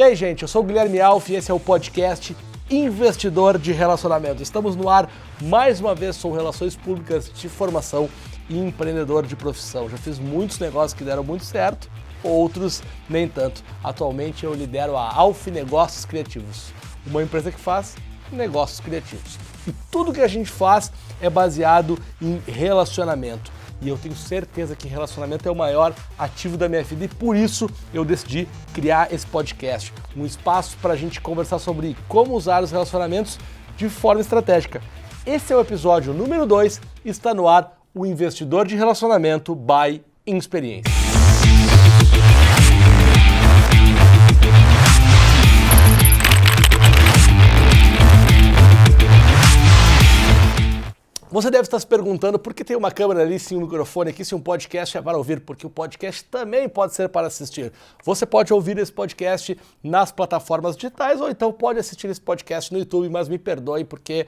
E aí, gente, eu sou o Guilherme Alf e esse é o podcast Investidor de Relacionamento. Estamos no ar mais uma vez, sou Relações Públicas de Formação e empreendedor de profissão. Já fiz muitos negócios que deram muito certo, outros nem tanto. Atualmente eu lidero a Alf Negócios Criativos, uma empresa que faz negócios criativos. E tudo que a gente faz é baseado em relacionamento. E eu tenho certeza que relacionamento é o maior ativo da minha vida e por isso eu decidi criar esse podcast. Um espaço para a gente conversar sobre como usar os relacionamentos de forma estratégica. Esse é o episódio número 2, está no ar o Investidor de Relacionamento by Inexperiência. Você deve estar se perguntando por que tem uma câmera ali, sim, um microfone aqui, se um podcast é para ouvir, porque o podcast também pode ser para assistir. Você pode ouvir esse podcast nas plataformas digitais ou então pode assistir esse podcast no YouTube, mas me perdoe porque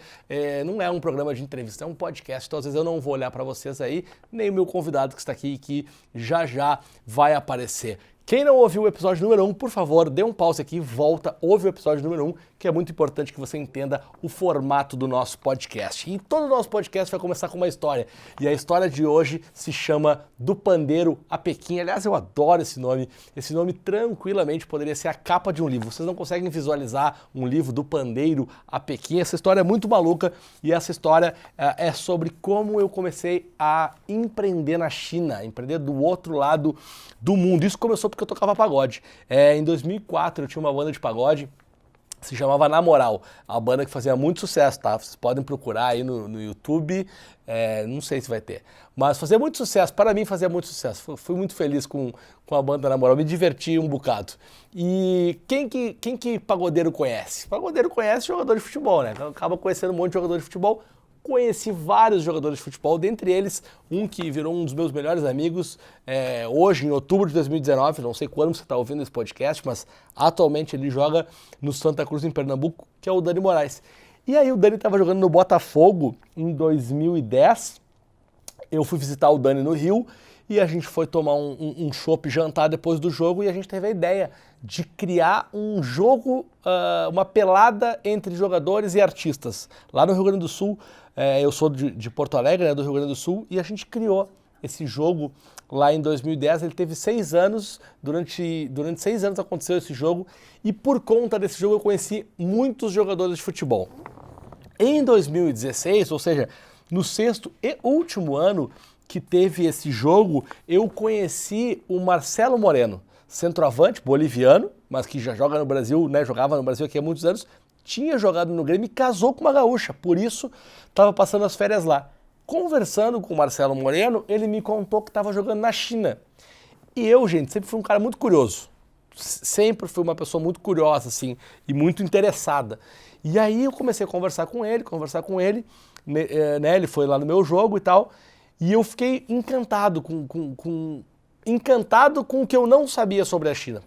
não é um programa de entrevista, é um podcast, então às vezes eu não vou olhar para vocês aí, nem o meu convidado que está aqui, que já vai aparecer. Quem não ouviu o episódio número 1, por favor, dê um pause aqui, volta, ouve o episódio número 1, que é muito importante que você entenda o formato do nosso podcast. E todo o nosso podcast vai começar com uma história. E a história de hoje se chama Do Pandeiro a Pequim. Aliás, eu adoro esse nome. Esse nome tranquilamente poderia ser a capa de um livro. Vocês não conseguem visualizar um livro do Pandeiro a Pequim. Essa história é muito maluca e essa história é sobre como eu comecei a empreender na China, empreender do outro lado do mundo. Isso começou porque eu tocava pagode. Em 2004 eu tinha uma banda de pagode, se chamava Na Moral, a banda que fazia muito sucesso, tá? Vocês podem procurar aí no YouTube, não sei se vai ter, mas fazia muito sucesso, para mim fazia muito sucesso, fui muito feliz com a banda Na Moral, me diverti um bocado. E quem que pagodeiro conhece? Pagodeiro conhece jogador de futebol, né? Acaba conhecendo um monte de jogador de futebol. Conheci vários jogadores de futebol, dentre eles um que virou um dos meus melhores amigos hoje, em outubro de 2019, não sei quando você está ouvindo esse podcast, mas atualmente ele joga no Santa Cruz, em Pernambuco, que é o Dani Moraes. E aí o Dani estava jogando no Botafogo em 2010, eu fui visitar o Dani no Rio e a gente foi tomar um chopp, jantar depois do jogo e a gente teve a ideia de criar um jogo, uma pelada entre jogadores e artistas. Lá no Rio Grande do Sul, eu sou de Porto Alegre, né, do Rio Grande do Sul, e a gente criou esse jogo lá em 2010. Ele teve 6 anos, durante 6 anos aconteceu esse jogo, e por conta desse jogo eu conheci muitos jogadores de futebol. Em 2016, ou seja, no 6º e último ano que teve esse jogo, eu conheci o Marcelo Moreno, centroavante boliviano, mas que já joga no Brasil, né, jogava no Brasil aqui há muitos anos, tinha jogado no Grêmio e casou com uma gaúcha, por isso estava passando as férias lá. Conversando com o Marcelo Moreno, ele me contou que estava jogando na China. E eu, gente, sempre fui um cara muito curioso, sempre fui uma pessoa muito curiosa, assim, e muito interessada. E aí eu comecei a conversar com ele, né, ele foi lá no meu jogo e tal, e eu fiquei encantado encantado com o que eu não sabia sobre a China.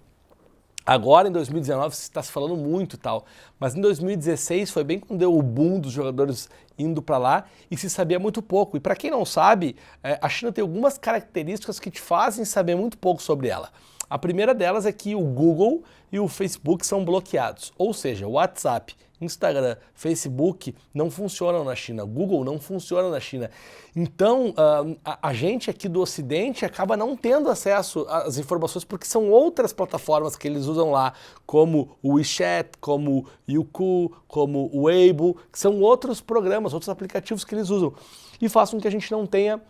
Agora, em 2019, se está se falando muito e tal, mas em 2016 foi bem quando deu o boom dos jogadores indo para lá e se sabia muito pouco. E para quem não sabe, a China tem algumas características que te fazem saber muito pouco sobre ela. A primeira delas é que o Google e o Facebook são bloqueados, ou seja, o WhatsApp, Instagram, Facebook não funcionam na China, Google não funciona na China. Então, a gente aqui do Ocidente acaba não tendo acesso às informações porque são outras plataformas que eles usam lá, como o WeChat, como o Youku, como o Weibo, que são outros programas, outros aplicativos que eles usam e fazem com que a gente não tenha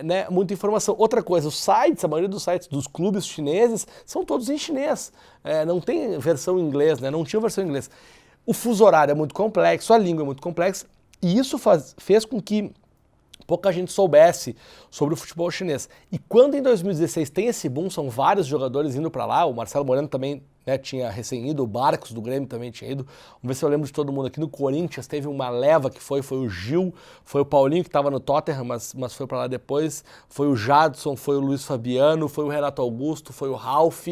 né, muita informação. Outra coisa, os sites, a maioria dos sites dos clubes chineses são todos em chinês, não tem versão em inglês, né, não tinha versão em inglês. O fuso horário é muito complexo, a língua é muito complexa, e isso fez com que pouca gente soubesse sobre o futebol chinês. E quando em 2016 tem esse boom, são vários jogadores indo para lá, o Marcelo Moreno também, né, tinha recém ido, o Barcos do Grêmio também tinha ido, vamos ver se eu lembro de todo mundo aqui. No Corinthians teve uma leva que foi o Gil, foi o Paulinho que estava no Tottenham, mas foi para lá depois, foi o Jadson, foi o Luiz Fabiano, foi o Renato Augusto, foi o Ralf.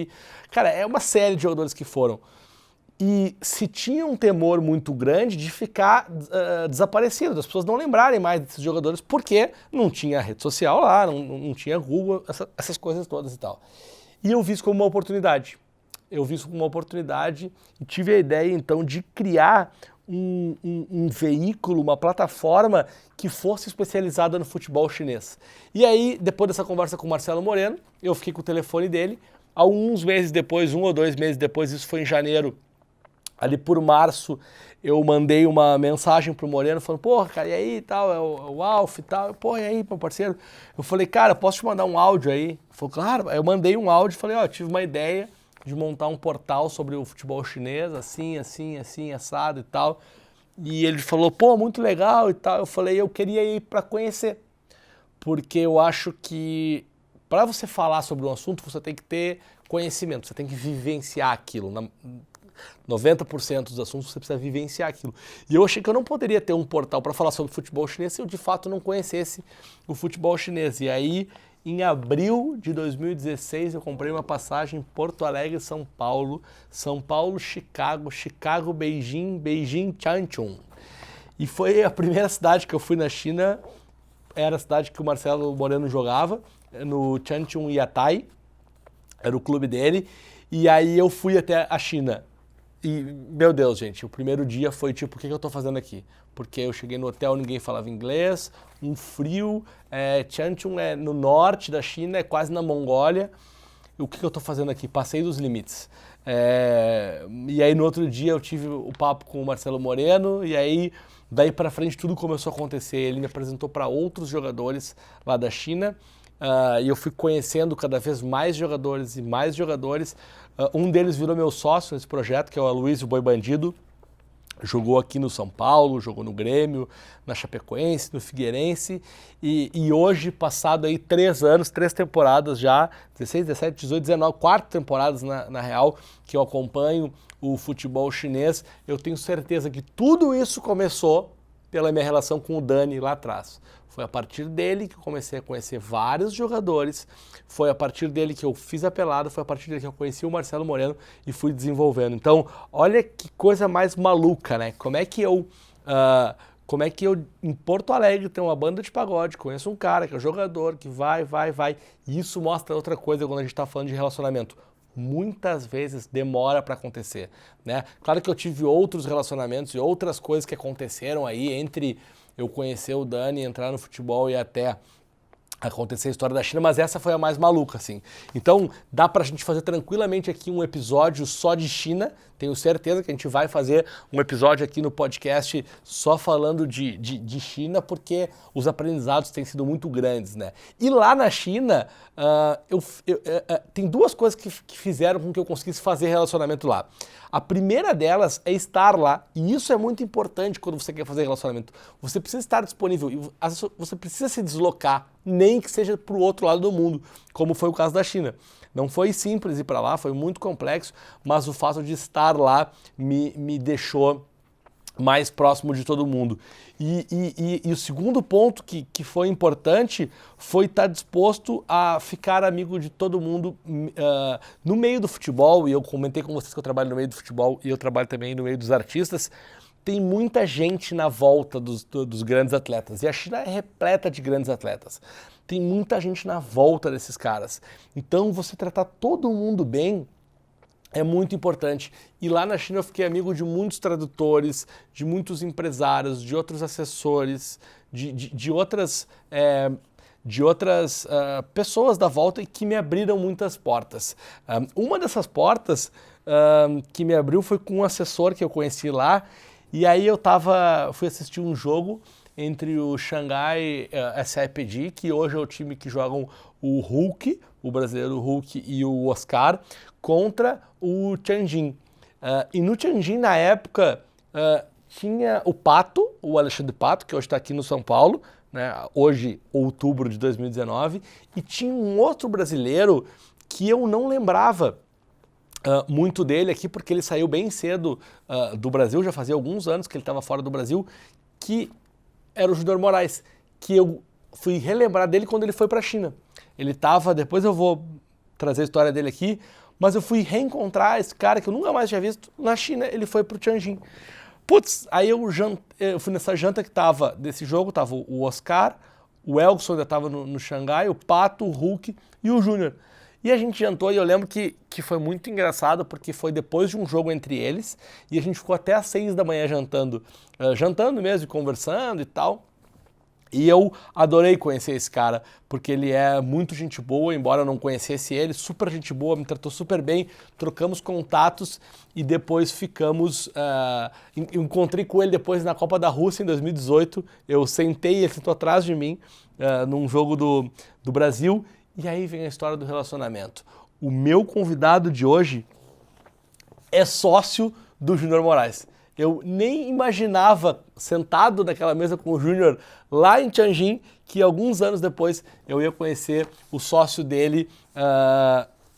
Cara, é uma série de jogadores que foram. E se tinha um temor muito grande de ficar desaparecido, das pessoas não lembrarem mais desses jogadores, porque não tinha rede social lá, não tinha Google, essas coisas todas e tal. E eu vi isso como uma oportunidade. eu vi isso como uma oportunidade e tive a ideia, então, de criar um veículo, uma plataforma que fosse especializada no futebol chinês. E aí, depois dessa conversa com o Marcelo Moreno, eu fiquei com o telefone dele. Alguns meses depois, 1 ou 2 meses depois, isso foi em janeiro, ali por março, eu mandei uma mensagem pro Moreno falando, porra, cara, e aí e tal, é o Alf e tal, porra, e aí, meu parceiro? Eu falei, cara, posso te mandar um áudio aí? Ele falou, claro. Aí eu mandei um áudio e falei, ó, tive uma ideia de montar um portal sobre o futebol chinês, assim, assado e tal. E ele falou, pô, muito legal e tal. Eu falei, eu queria ir para conhecer, porque eu acho que para você falar sobre um assunto, você tem que ter conhecimento, você tem que vivenciar aquilo. 90% dos assuntos você precisa vivenciar aquilo. E eu achei que eu não poderia ter um portal para falar sobre futebol chinês se eu de fato não conhecesse o futebol chinês. E aí, em abril de 2016, eu comprei uma passagem Porto Alegre, São Paulo, Chicago, Chicago, Beijing, Beijing, Changchun. E foi a primeira cidade que eu fui na China, era a cidade que o Marcelo Moreno jogava, no Changchun Yatai, era o clube dele, e aí eu fui até a China. E, meu Deus, gente, o primeiro dia foi tipo, o que eu tô fazendo aqui? Porque eu cheguei no hotel, ninguém falava inglês, um frio, Changchun é no norte da China, é quase na Mongólia. E o que eu tô fazendo aqui? Passei dos limites. E aí no outro dia eu tive o papo com o Marcelo Moreno, e aí daí pra frente tudo começou a acontecer. Ele me apresentou para outros jogadores lá da China, e eu fui conhecendo cada vez mais jogadores e mais jogadores. Um deles virou meu sócio nesse projeto, que é o Aloysio Boi Bandido. Jogou aqui no São Paulo, jogou no Grêmio, na Chapecoense, no Figueirense. E hoje, passado aí 3 anos, 3 temporadas já, 16, 17, 18, 19, 4 temporadas na real, que eu acompanho o futebol chinês, eu tenho certeza que tudo isso começou pela minha relação com o Dani lá atrás. Foi a partir dele que eu comecei a conhecer vários jogadores, foi a partir dele que eu fiz a pelada, foi a partir dele que eu conheci o Marcelo Moreno e fui desenvolvendo. Então, olha que coisa mais maluca, né? Como é que eu, em Porto Alegre, tenho uma banda de pagode, conheço um cara que é jogador, que vai. E isso mostra outra coisa quando a gente está falando de relacionamento. Muitas vezes demora para acontecer, né? Claro que eu tive outros relacionamentos e outras coisas que aconteceram aí entre eu conhecer o Dani, entrar no futebol e até acontecer a história da China, mas essa foi a mais maluca, assim. Então, dá pra gente fazer tranquilamente aqui um episódio só de China. Tenho certeza que a gente vai fazer um episódio aqui no podcast só falando de China, porque os aprendizados têm sido muito grandes, né? E lá na China, tem 2 coisas que fizeram com que eu conseguisse fazer relacionamento lá. A primeira delas é estar lá, e isso é muito importante quando você quer fazer relacionamento. Você precisa estar disponível, e você precisa se deslocar, nem que seja para o outro lado do mundo, como foi o caso da China. Não foi simples ir para lá, foi muito complexo, mas o fato de estar lá me deixou mais próximo de todo mundo. E o segundo ponto que foi importante foi estar disposto a ficar amigo de todo mundo no meio do futebol, e eu comentei com vocês que eu trabalho no meio do futebol e eu trabalho também no meio dos artistas. Tem muita gente na volta dos grandes atletas, e a China é repleta de grandes atletas. Tem muita gente na volta desses caras. Então você tratar todo mundo bem é muito importante. E lá na China eu fiquei amigo de muitos tradutores, de muitos empresários, de outros assessores, de outras pessoas da volta e que me abriram muitas portas. Uma dessas portas que me abriu foi com um assessor que eu conheci lá, e aí fui assistir um jogo entre o Xangai SIPG, que hoje é o time que jogam o Hulk, o brasileiro Hulk e o Oscar, contra o Tianjin. E no Tianjin, na época, tinha o Pato, o Alexandre Pato, que hoje está aqui no São Paulo, né, hoje, outubro de 2019, e tinha um outro brasileiro que eu não lembrava muito dele aqui, porque ele saiu bem cedo do Brasil, já fazia alguns anos que ele estava fora do Brasil, que era o Júnior Moraes, que eu fui relembrar dele quando ele foi para a China. Ele estava, depois eu vou trazer a história dele aqui, mas eu fui reencontrar esse cara que eu nunca mais tinha visto na China, ele foi pro Tianjin. Putz, aí eu fui nessa janta que tava, desse jogo, tava o Oscar, o Elson ainda tava no Xangai, o Pato, o Hulk e o Júnior. E a gente jantou e eu lembro que foi muito engraçado porque foi depois de um jogo entre eles e a gente ficou até às 6 da manhã jantando mesmo, conversando e tal. E eu adorei conhecer esse cara, porque ele é muito gente boa, embora eu não conhecesse ele, super gente boa, me tratou super bem, trocamos contatos e depois ficamos... encontrei com ele depois na Copa da Rússia em 2018, eu sentei, ele sentou atrás de mim, num jogo do Brasil, e aí vem a história do relacionamento. O meu convidado de hoje é sócio do Júnior Moraes. Eu nem imaginava, sentado naquela mesa com o Júnior lá em Tianjin, que alguns anos depois eu ia conhecer o sócio dele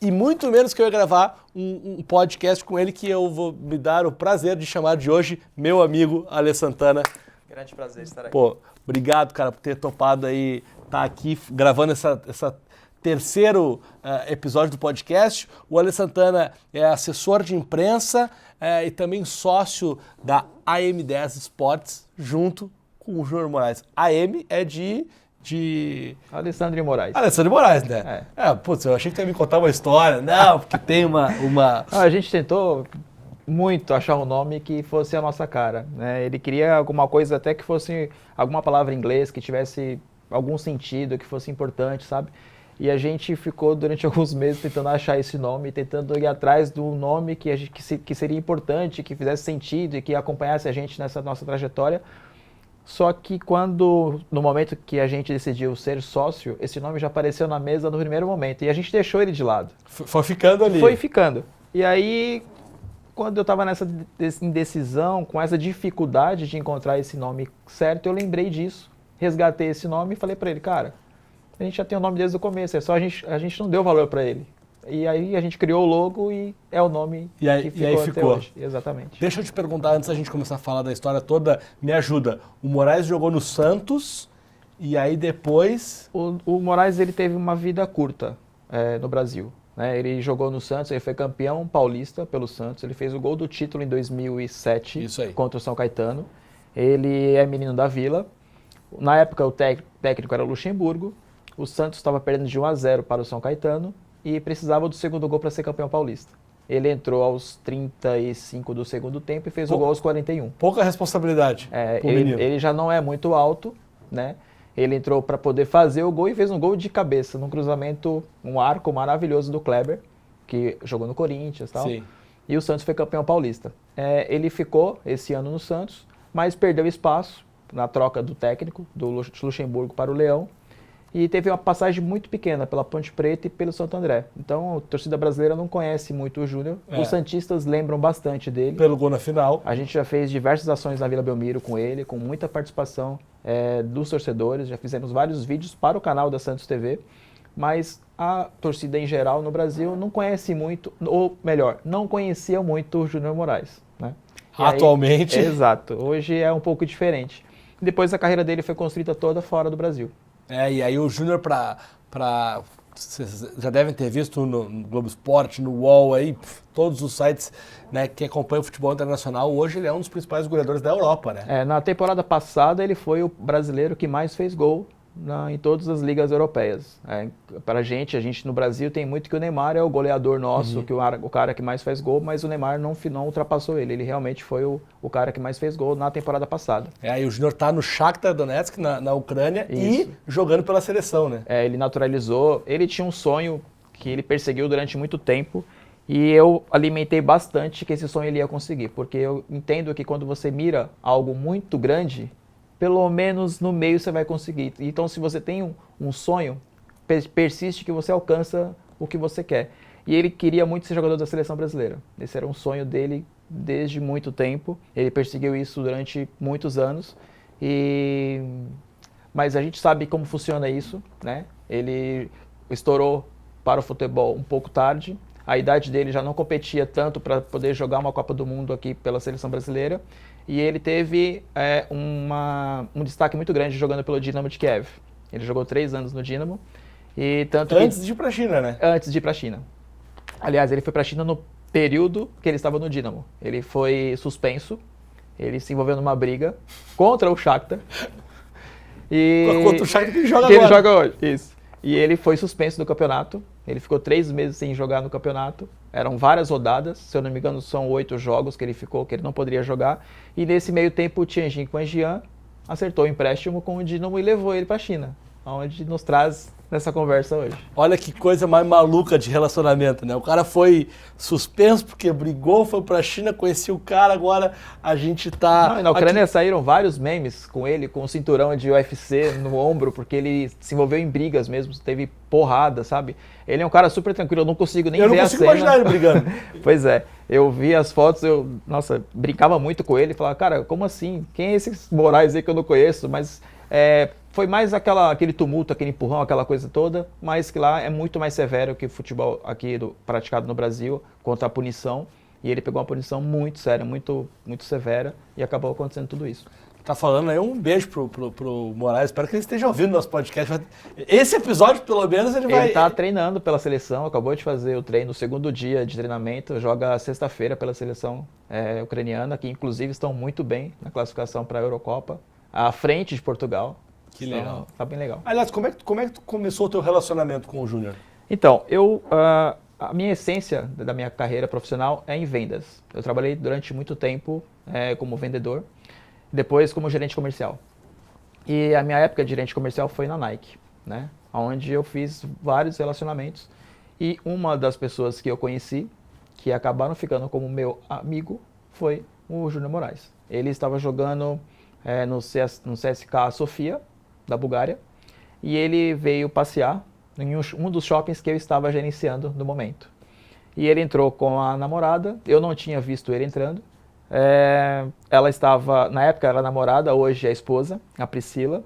e muito menos que eu ia gravar um podcast com ele, que eu vou me dar o prazer de chamar de hoje meu amigo Ale Santana. Grande prazer estar aqui. Pô, obrigado, cara, por ter topado aí, estar aqui gravando essa terceiro episódio do podcast. O Ale Santana é assessor de imprensa e também sócio da AM10 Sports, junto com o Júnior Moraes. AM é de Alessandro de Moraes. Alessandro de Moraes, né? Putz, eu achei que tu ia me contar uma história. Não, porque tem uma... A gente tentou muito achar um nome que fosse a nossa cara, né? Ele queria alguma coisa até que fosse alguma palavra em inglês, que tivesse algum sentido, que fosse importante, sabe? E a gente ficou durante alguns meses tentando achar esse nome, tentando ir atrás do nome que seria importante, que fizesse sentido e que acompanhasse a gente nessa nossa trajetória. Só que no momento que a gente decidiu ser sócio, esse nome já apareceu na mesa no primeiro momento e a gente deixou ele de lado. Foi ficando ali. Foi ficando. E aí, quando eu estava nessa indecisão, com essa dificuldade de encontrar esse nome certo, eu lembrei disso, resgatei esse nome e falei para ele, cara, a gente já tem o nome desde o começo, é só a gente não deu valor para ele. E aí a gente criou o logo e é o nome que ficou até hoje. Exatamente. Deixa eu te perguntar, antes da gente começar a falar da história toda, me ajuda. O Moraes jogou no Santos e aí depois... O Moraes ele teve uma vida curta no Brasil. Né? Ele jogou no Santos, ele foi campeão paulista pelo Santos, ele fez o gol do título em 2007 contra o São Caetano. Ele é menino da Vila. Na época o técnico era o Luxemburgo. O Santos estava perdendo de 1-0 para o São Caetano e precisava do segundo gol para ser campeão paulista. Ele entrou aos 35 do segundo tempo e fez o gol aos 41. Pouca responsabilidade. Ele já não é muito alto, né? Ele entrou para poder fazer o gol e fez um gol de cabeça, num cruzamento, um arco maravilhoso do Kleber, que jogou no Corinthians e tal. Sim. E o Santos foi campeão paulista. Ele ficou esse ano no Santos, mas perdeu espaço na troca do técnico, do Luxemburgo para o Leão. E teve uma passagem muito pequena pela Ponte Preta e pelo Santo André. Então, a torcida brasileira não conhece muito o Júnior. Os santistas lembram bastante dele. Pelo gol na final. A gente já fez diversas ações na Vila Belmiro com ele, com muita participação dos torcedores. Já fizemos vários vídeos para o canal da Santos TV. Mas a torcida em geral no Brasil não conhece muito, ou melhor, não conhecia muito o Júnior Moraes. Né? Atualmente. Exato. Hoje é um pouco diferente. Depois a carreira dele foi construída toda fora do Brasil. E aí o Júnior vocês já devem ter visto no Globo Esporte, no UOL, aí, todos os sites, né, que acompanham o futebol internacional, hoje ele é um dos principais goleadores da Europa, né? Na temporada passada ele foi o brasileiro que mais fez gol em todas as ligas europeias. Para a gente no Brasil tem muito que o Neymar é o goleador nosso, que o cara que mais faz gol, mas o Neymar não ultrapassou ele. Ele realmente foi o cara que mais fez gol na temporada passada. E o Júnior tá no Shakhtar Donetsk, na Ucrânia, e jogando pela seleção, né? Ele naturalizou, ele tinha um sonho que ele perseguiu durante muito tempo, e eu alimentei bastante que esse sonho ele ia conseguir, porque eu entendo que quando você mira algo muito grande, pelo menos no meio você vai conseguir. Então, se você tem um sonho, persiste que você alcança o que você quer. E ele queria muito ser jogador da seleção brasileira. Esse era um sonho dele desde muito tempo. Ele perseguiu isso durante muitos anos. Mas a gente sabe como funciona isso, né? Ele estourou para o futebol um pouco tarde. A idade dele já não competia tanto para poder jogar uma Copa do Mundo aqui pela seleção brasileira. E ele teve um destaque muito grande jogando pelo Dinamo de Kiev. Ele jogou 3 anos no Dinamo. Antes de ir para a China, né? Antes de ir para a China. Aliás, ele foi para a China no período que ele estava no Dinamo. Ele foi suspenso. Ele se envolveu numa briga contra o Shakhtar. Contra o Shakhtar que ele joga agora. Ele joga hoje, isso. E ele foi suspenso do campeonato Ele ficou 3 meses sem jogar no campeonato. Eram várias rodadas, se eu não me engano são 8 jogos que ele ficou, que ele não poderia jogar. E nesse meio tempo o Tianjin Quanjian acertou o empréstimo com o Dinamo e levou ele para a China, onde nos traz nessa conversa hoje. Olha que coisa mais maluca de relacionamento, né? O cara foi suspenso porque brigou, foi pra China, conhecia o cara, agora a gente tá... Não, na Ucrânia saíram vários memes com ele, com o cinturão de UFC no ombro, porque ele se envolveu em brigas mesmo, teve porrada, sabe? Ele é um cara super tranquilo, eu não consigo nem ver a cena. Eu não consigo imaginar ele brigando. Pois é, eu vi as fotos, nossa, brincava muito com ele, falava, cara, como assim? Quem é esses Moraes aí que eu não conheço? Mas foi mais aquele tumulto, aquele empurrão, aquela coisa toda, mas que lá é muito mais severo que o futebol aqui praticado no Brasil, quanto à punição, e ele pegou uma punição muito séria, muito, muito severa, e acabou acontecendo tudo isso. Tá falando aí, um beijo pro Moraes, espero que ele esteja ouvindo nosso podcast. Esse episódio, pelo menos, ele vai... Ele tá treinando pela seleção, acabou de fazer o treino, o segundo dia de treinamento, joga sexta-feira pela seleção ucraniana, que inclusive estão muito bem na classificação para a Eurocopa, à frente de Portugal. Que legal. Tá bem legal. Aliás, como é que tu começou o teu relacionamento com o Júnior? Então, a minha essência da minha carreira profissional é em vendas. Eu trabalhei durante muito tempo como vendedor, depois como gerente comercial. E a minha época de gerente comercial foi na Nike, né? Onde eu fiz vários relacionamentos. E uma das pessoas que eu conheci, que acabaram ficando como meu amigo, foi o Júnior Moraes. Ele estava jogando no CSKA Sofia, da Bulgária, e ele veio passear em um dos shoppings que eu estava gerenciando no momento. E ele entrou com a namorada, eu não tinha visto ele entrando. Ela estava, na época era namorada, hoje é esposa, a Priscila,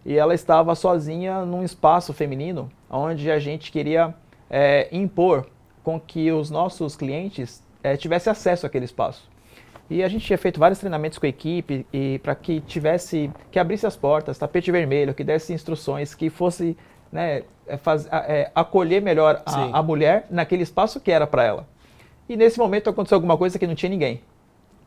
e ela estava sozinha num espaço feminino, onde a gente queria impor com que os nossos clientes tivessem acesso àquele espaço. E a gente tinha feito vários treinamentos com a equipe e para que abrisse as portas, tapete vermelho, que desse instruções, que fosse acolher melhor a mulher naquele espaço que era para ela. E nesse momento aconteceu alguma coisa que não tinha ninguém.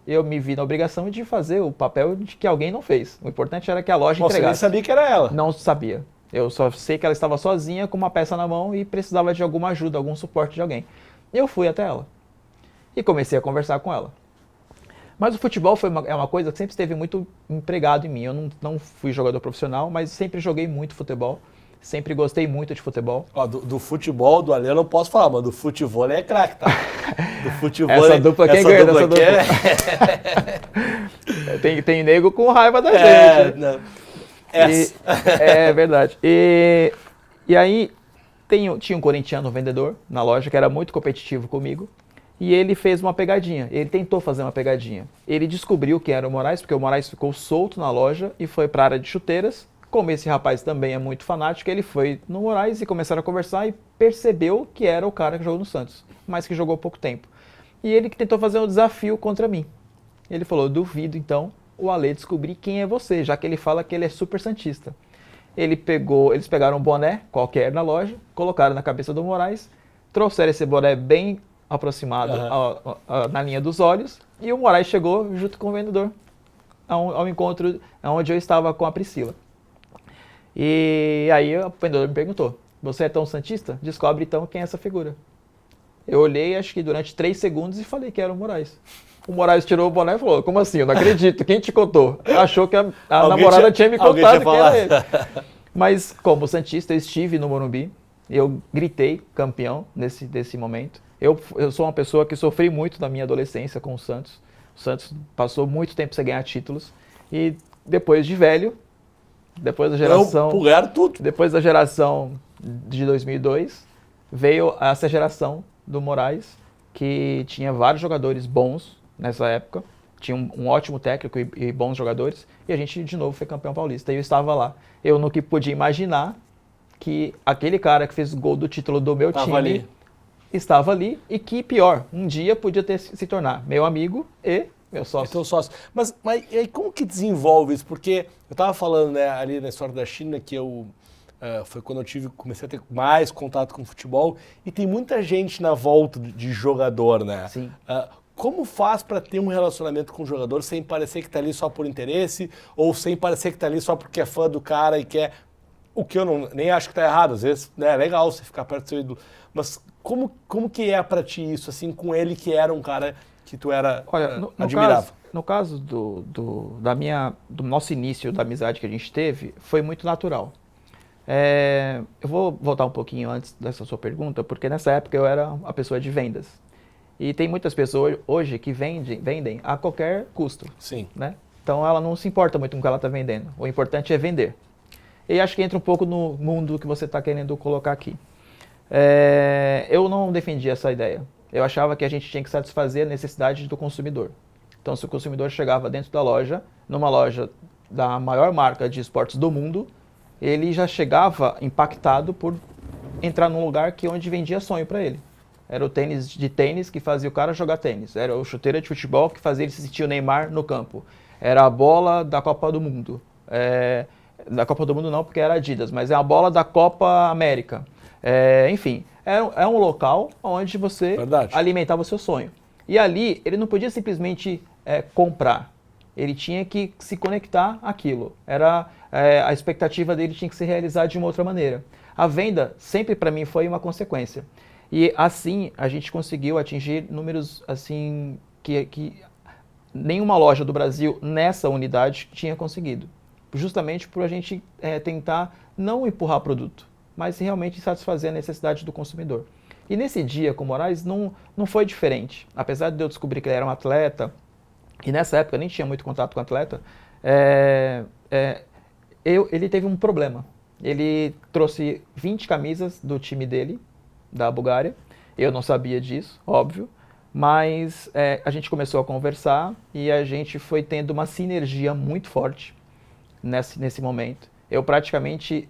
Eu me vi na obrigação de fazer o papel de que alguém não fez. O importante era que a loja entregasse. Você nem sabia que era ela? Não sabia. Eu só sei que ela estava sozinha com uma peça na mão e precisava de alguma ajuda, algum suporte de alguém. Eu fui até ela e comecei a conversar com ela. Mas o futebol é uma coisa que sempre esteve muito empregado em mim. Eu não fui jogador profissional, mas sempre joguei muito futebol. Sempre gostei muito de futebol. Ó, do futebol, do Ale eu não posso falar, mas do futebol é craque, tá? Do futebol essa dupla quem ganha dessa dupla? Tem nego com raiva da gente. Não. É verdade. E aí tinha um corintiano vendedor na loja que era muito competitivo comigo. E ele fez uma pegadinha, ele tentou fazer uma pegadinha. Ele descobriu quem era o Moraes, porque o Moraes ficou solto na loja e foi para a área de chuteiras. Como esse rapaz também é muito fanático, ele foi no Moraes e começaram a conversar e percebeu que era o cara que jogou no Santos, mas que jogou pouco tempo. E ele que tentou fazer um desafio contra mim. Ele falou, duvido então o Ale descobrir quem é você, já que ele fala que ele é super santista. Eles pegaram um boné qualquer na loja, colocaram na cabeça do Moraes, trouxeram esse boné bem aproximado na linha dos olhos, e o Moraes chegou junto com o vendedor ao encontro onde eu estava com a Priscila. E aí o vendedor me perguntou, você é tão santista? Descobre então quem é essa figura. Eu olhei, acho que durante 3 segundos e falei que era o Moraes. O Moraes tirou o boné e falou, como assim? Eu não acredito, quem te contou? Achou que a namorada tinha me contado que era ele. Mas como santista, eu estive no Morumbi, eu gritei campeão nesse momento. Eu sou uma pessoa que sofri muito na minha adolescência com o Santos. O Santos passou muito tempo sem ganhar títulos. E depois de velho, depois da geração de 2002, veio essa geração do Moraes, que tinha vários jogadores bons nessa época. Tinha um ótimo técnico e bons jogadores. E a gente, de novo, foi campeão paulista. E eu estava lá. Eu nunca podia imaginar que aquele cara que fez o gol do título do meu time estava ali e que, pior, um dia podia se tornar meu amigo e meu sócio. Teu sócio. Mas e aí como que desenvolve isso? Porque eu estava falando ali na história da China que foi quando eu comecei a ter mais contato com futebol e tem muita gente na volta de jogador, né? Sim. Como faz para ter um relacionamento com o jogador sem parecer que está ali só por interesse ou sem parecer que está ali só porque é fã do cara e quer O que eu nem acho que tá errado, às vezes, né, é legal você ficar perto do seu ídolo. Mas como que é pra ti isso, assim, com ele que era um cara que tu era, Olha, admirava? no caso do nosso início da amizade que a gente teve, foi muito natural. Eu vou voltar um pouquinho antes dessa sua pergunta, porque nessa época eu era a pessoa de vendas. E tem muitas pessoas hoje que vendem a qualquer custo. Sim. Né? Então ela não se importa muito com o que ela está vendendo. O importante é vender. E acho que entra um pouco no mundo que você está querendo colocar aqui. Eu não defendia essa ideia. Eu achava que a gente tinha que satisfazer a necessidade do consumidor. Então, se o consumidor chegava dentro da loja, numa loja da maior marca de esportes do mundo, ele já chegava impactado por entrar num lugar onde vendia sonho para ele. Era o tênis que fazia o cara jogar tênis. Era o chuteira de futebol que fazia ele se sentir o Neymar no campo. Era a bola da Copa do Mundo. Da Copa do Mundo não, porque era Adidas, mas é a bola da Copa América. Enfim, é um local onde você alimentava o seu sonho. E ali, ele não podia simplesmente comprar. Ele tinha que se conectar àquilo. A expectativa dele tinha que se realizar de uma outra maneira. A venda, sempre para mim, foi uma consequência. E assim, a gente conseguiu atingir números assim que nenhuma loja do Brasil nessa unidade tinha conseguido. Justamente por a gente tentar não empurrar produto, mas realmente satisfazer a necessidade do consumidor. E nesse dia com o Moraes não foi diferente. Apesar de eu descobrir que ele era um atleta, e nessa época eu nem tinha muito contato com atleta, ele teve um problema. Ele trouxe 20 camisas do time dele, da Bulgária. Eu não sabia disso, óbvio, mas a gente começou a conversar e a gente foi tendo uma sinergia muito forte nesse momento. Eu praticamente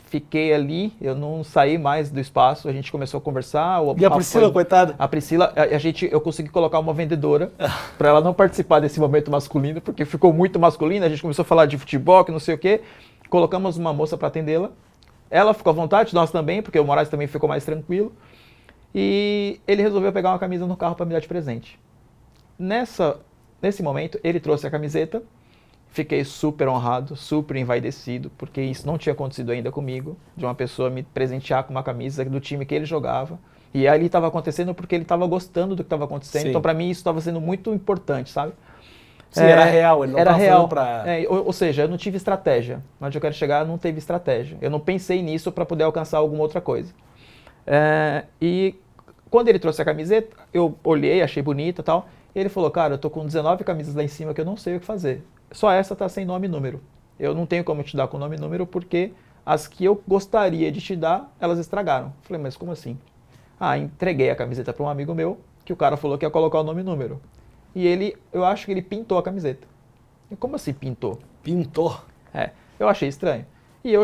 fiquei ali, eu não saí mais do espaço, a gente começou a conversar. E a Priscila, coitada? A Priscila, eu consegui colocar uma vendedora para ela não participar desse momento masculino, porque ficou muito masculino, a gente começou a falar de futebol, que não sei o quê. Colocamos uma moça para atendê-la. Ela ficou à vontade, nós também, porque o Moraes também ficou mais tranquilo. E ele resolveu pegar uma camisa no carro para me dar de presente. Nesse momento, ele trouxe a camiseta. Fiquei super honrado, super envaidecido, porque isso não tinha acontecido ainda comigo, de uma pessoa me presentear com uma camisa do time que ele jogava. E ali estava acontecendo porque ele estava gostando do que estava acontecendo. Sim. Então, para mim, isso estava sendo muito importante, sabe? Sim, era real, ele não estava falando para... Ou seja, eu não tive estratégia. Onde eu quero chegar, não teve estratégia. Eu não pensei nisso para poder alcançar alguma outra coisa. E quando ele trouxe a camiseta, eu olhei, achei bonita e tal. E ele falou, cara, eu tô com 19 camisas lá em cima que eu não sei o que fazer. Só essa tá sem nome e número. Eu não tenho como te dar com nome e número porque as que eu gostaria de te dar, elas estragaram. Falei, mas como assim? Entreguei a camiseta para um amigo meu, que o cara falou que ia colocar o nome e número. E eu acho que ele pintou a camiseta. E como assim pintou? Pintou? Eu achei estranho. E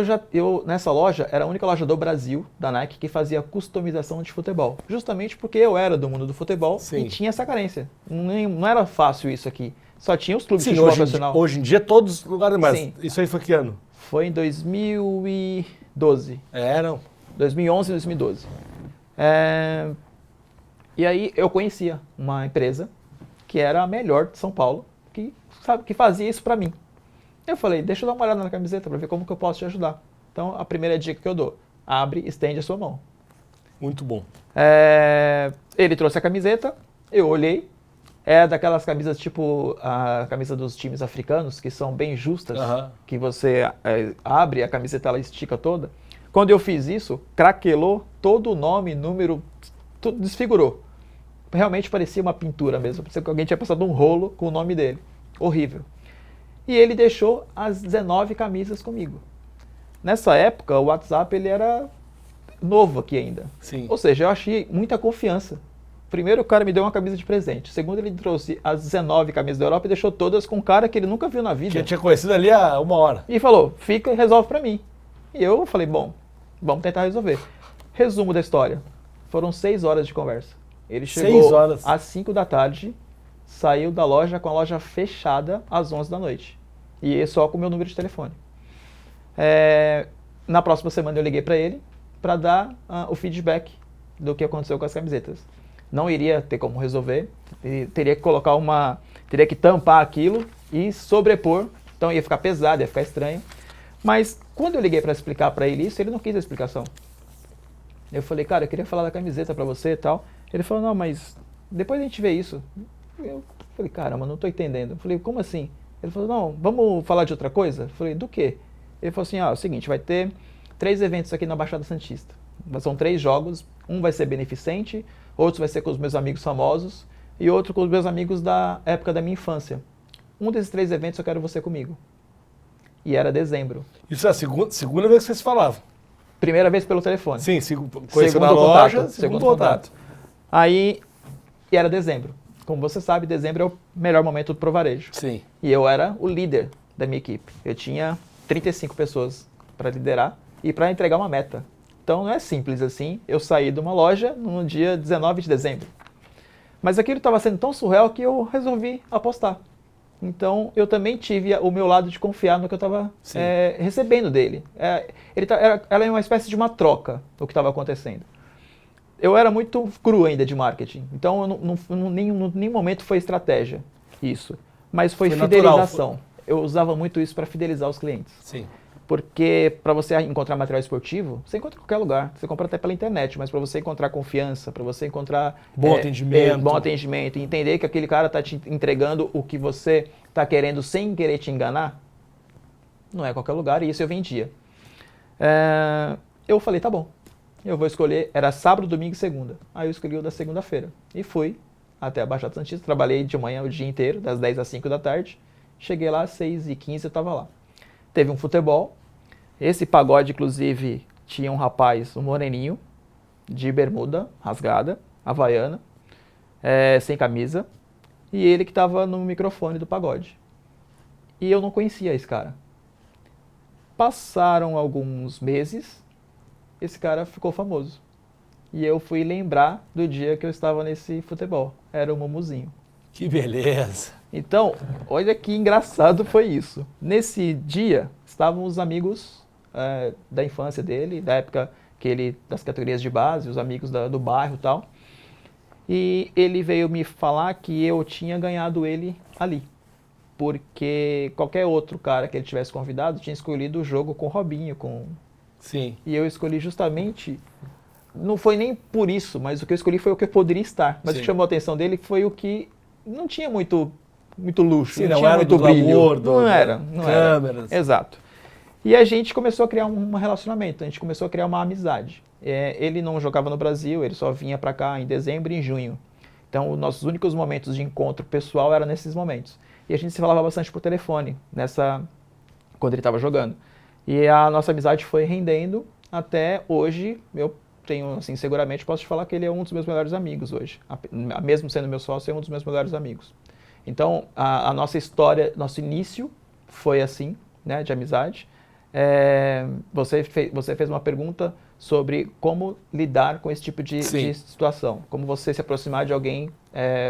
nessa loja, era a única loja do Brasil, da Nike, que fazia customização de futebol. Justamente porque eu era do mundo do futebol. Sim. E tinha essa carência. Não era fácil isso aqui. Só tinha os clubes de futebol profissional. Hoje em dia, todos os lugares mais. Sim. Isso aí foi que ano? Foi em 2012. Não. 2011 e 2012. E aí eu conhecia uma empresa que era a melhor de São Paulo, que fazia isso pra mim. Eu falei, deixa eu dar uma olhada na camiseta pra ver como que eu posso te ajudar. Então, a primeira dica que eu dou, abre, estende a sua mão. Muito bom. Ele trouxe a camiseta, eu olhei, é daquelas camisas tipo a camisa dos times africanos, que são bem justas, que você abre, a camiseta ela estica toda. Quando eu fiz isso, craquelou todo o nome, número, tudo desfigurou. Realmente parecia uma pintura mesmo, parecia que alguém tinha passado um rolo com o nome dele. Horrível. E ele deixou as 19 camisas comigo. Nessa época, o WhatsApp ele era novo aqui ainda. Sim. Ou seja, eu achei muita confiança. Primeiro, o cara me deu uma camisa de presente. Segundo, ele trouxe as 19 camisas da Europa e deixou todas com um cara que ele nunca viu na vida. Que eu tinha conhecido ali há uma hora. E falou, fica e resolve pra mim. E eu falei, bom, vamos tentar resolver. Resumo da história. Foram 6 horas de conversa. Ele chegou às 5 da tarde, saiu da loja com a loja fechada às 11 da noite. E só com o meu número de telefone. Na próxima semana eu liguei para ele para dar o feedback do que aconteceu com as camisetas. Não iria ter como resolver, teria que colocar teria que tampar aquilo e sobrepor, então ia ficar pesado, ia ficar estranho. Mas Quando eu liguei para explicar para ele isso, ele não quis a explicação. Eu falei, cara, eu queria falar da camiseta para você e tal. Ele falou, não, mas depois a gente vê isso. Eu falei, caramba, não tô entendendo. Eu falei, como assim? Ele falou, não, vamos falar de outra coisa? Eu falei, do quê? Ele falou assim, é o seguinte, vai ter 3 eventos aqui na Baixada Santista. São 3 jogos, um vai ser beneficente, outro vai ser com os meus amigos famosos e outro com os meus amigos da época da minha infância. Um desses 3 eventos eu quero você comigo. E era dezembro. Isso é a segunda vez que vocês falavam? Primeira vez pelo telefone. Sim, conheceu na loja, segundo contato. Aí, e era dezembro. Como você sabe, dezembro é o melhor momento pro varejo. Sim. E eu era o líder da minha equipe. Eu tinha 35 pessoas para liderar e para entregar uma meta. Então não é simples assim, eu saí de uma loja no dia 19 de dezembro. Mas aquilo estava sendo tão surreal que eu resolvi apostar. Então eu também tive o meu lado de confiar no que eu estava recebendo dele. Ela é uma espécie de uma troca, o que estava acontecendo. Eu era muito cru ainda de marketing, então em nenhum momento foi estratégia isso. Mas foi fidelização. Natural. Eu usava muito isso para fidelizar os clientes. Sim. Porque para você encontrar material esportivo, você encontra em qualquer lugar. Você compra até pela internet, mas para você encontrar confiança, para você encontrar bom atendimento, e entender que aquele cara está te entregando o que você está querendo sem querer te enganar, não é qualquer lugar, e isso eu vendia. Eu falei, tá bom, eu vou escolher, era sábado, domingo e segunda. Aí eu escolhi o da segunda-feira e fui até a Baixada Santista, trabalhei de manhã o dia inteiro, das 10 às 5 da tarde, cheguei lá às 6h15 eu estava lá. Teve um futebol, esse pagode inclusive tinha um rapaz, um moreninho, de bermuda rasgada, havaiana, sem camisa, e ele que estava no microfone do pagode. E eu não conhecia esse cara. Passaram alguns meses, esse cara ficou famoso. E eu fui lembrar do dia que eu estava nesse futebol, era o Mumuzinho. Que beleza! Então, olha que engraçado foi isso. Nesse dia, estavam os amigos da infância dele, da época das categorias de base, os amigos do bairro e tal. E ele veio me falar que eu tinha ganhado ele ali. Porque qualquer outro cara que ele tivesse convidado tinha escolhido o jogo com o Robinho. Sim. E eu escolhi justamente... Não foi nem por isso, mas o que eu escolhi foi o que eu poderia estar. Mas o que chamou a atenção dele foi o que não tinha muito luxo, sim, não tinha era muito brilho. Não era. Câmeras. Exato. E a gente começou a criar um relacionamento, a gente começou a criar uma amizade. Ele não jogava no Brasil, ele só vinha para cá em dezembro e em junho. Então, os nossos únicos momentos de encontro pessoal eram nesses momentos. E a gente se falava bastante por telefone, quando ele estava jogando. E a nossa amizade foi rendendo até hoje. Eu tenho, assim, seguramente posso te falar que ele é um dos meus melhores amigos hoje. Mesmo sendo meu sócio, é um dos meus melhores amigos. Então, a nossa história, nosso início foi assim, né, de amizade. Você fez uma pergunta sobre como lidar com esse tipo de situação. Como você se aproximar de alguém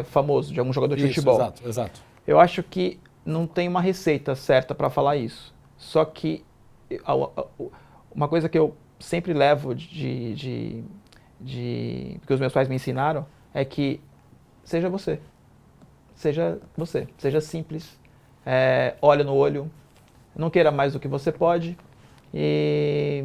famoso, de algum jogador de futebol. Exato. Eu acho que não tem uma receita certa para falar isso. Só que uma coisa que eu sempre levo que os meus pais me ensinaram é que seja você. Seja você. Seja simples. Olha no olho. Não queira mais do que você pode. E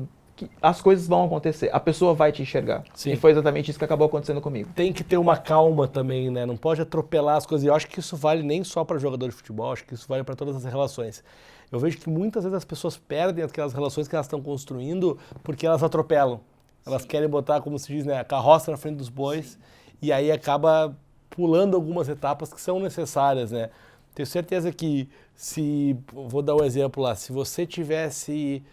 as coisas vão acontecer. A pessoa vai te enxergar. Sim. E foi exatamente isso que acabou acontecendo comigo. Tem que ter uma calma também, né? Não pode atropelar as coisas. E eu acho que isso vale nem só para jogador de futebol, acho que isso vale para todas as relações. Eu vejo que muitas vezes as pessoas perdem aquelas relações que elas estão construindo porque elas atropelam. Elas querem botar, como se diz, né, a carroça na frente dos bois. E aí acaba pulando algumas etapas que são necessárias, né? Tenho certeza que vou dar um exemplo lá, se você tivesse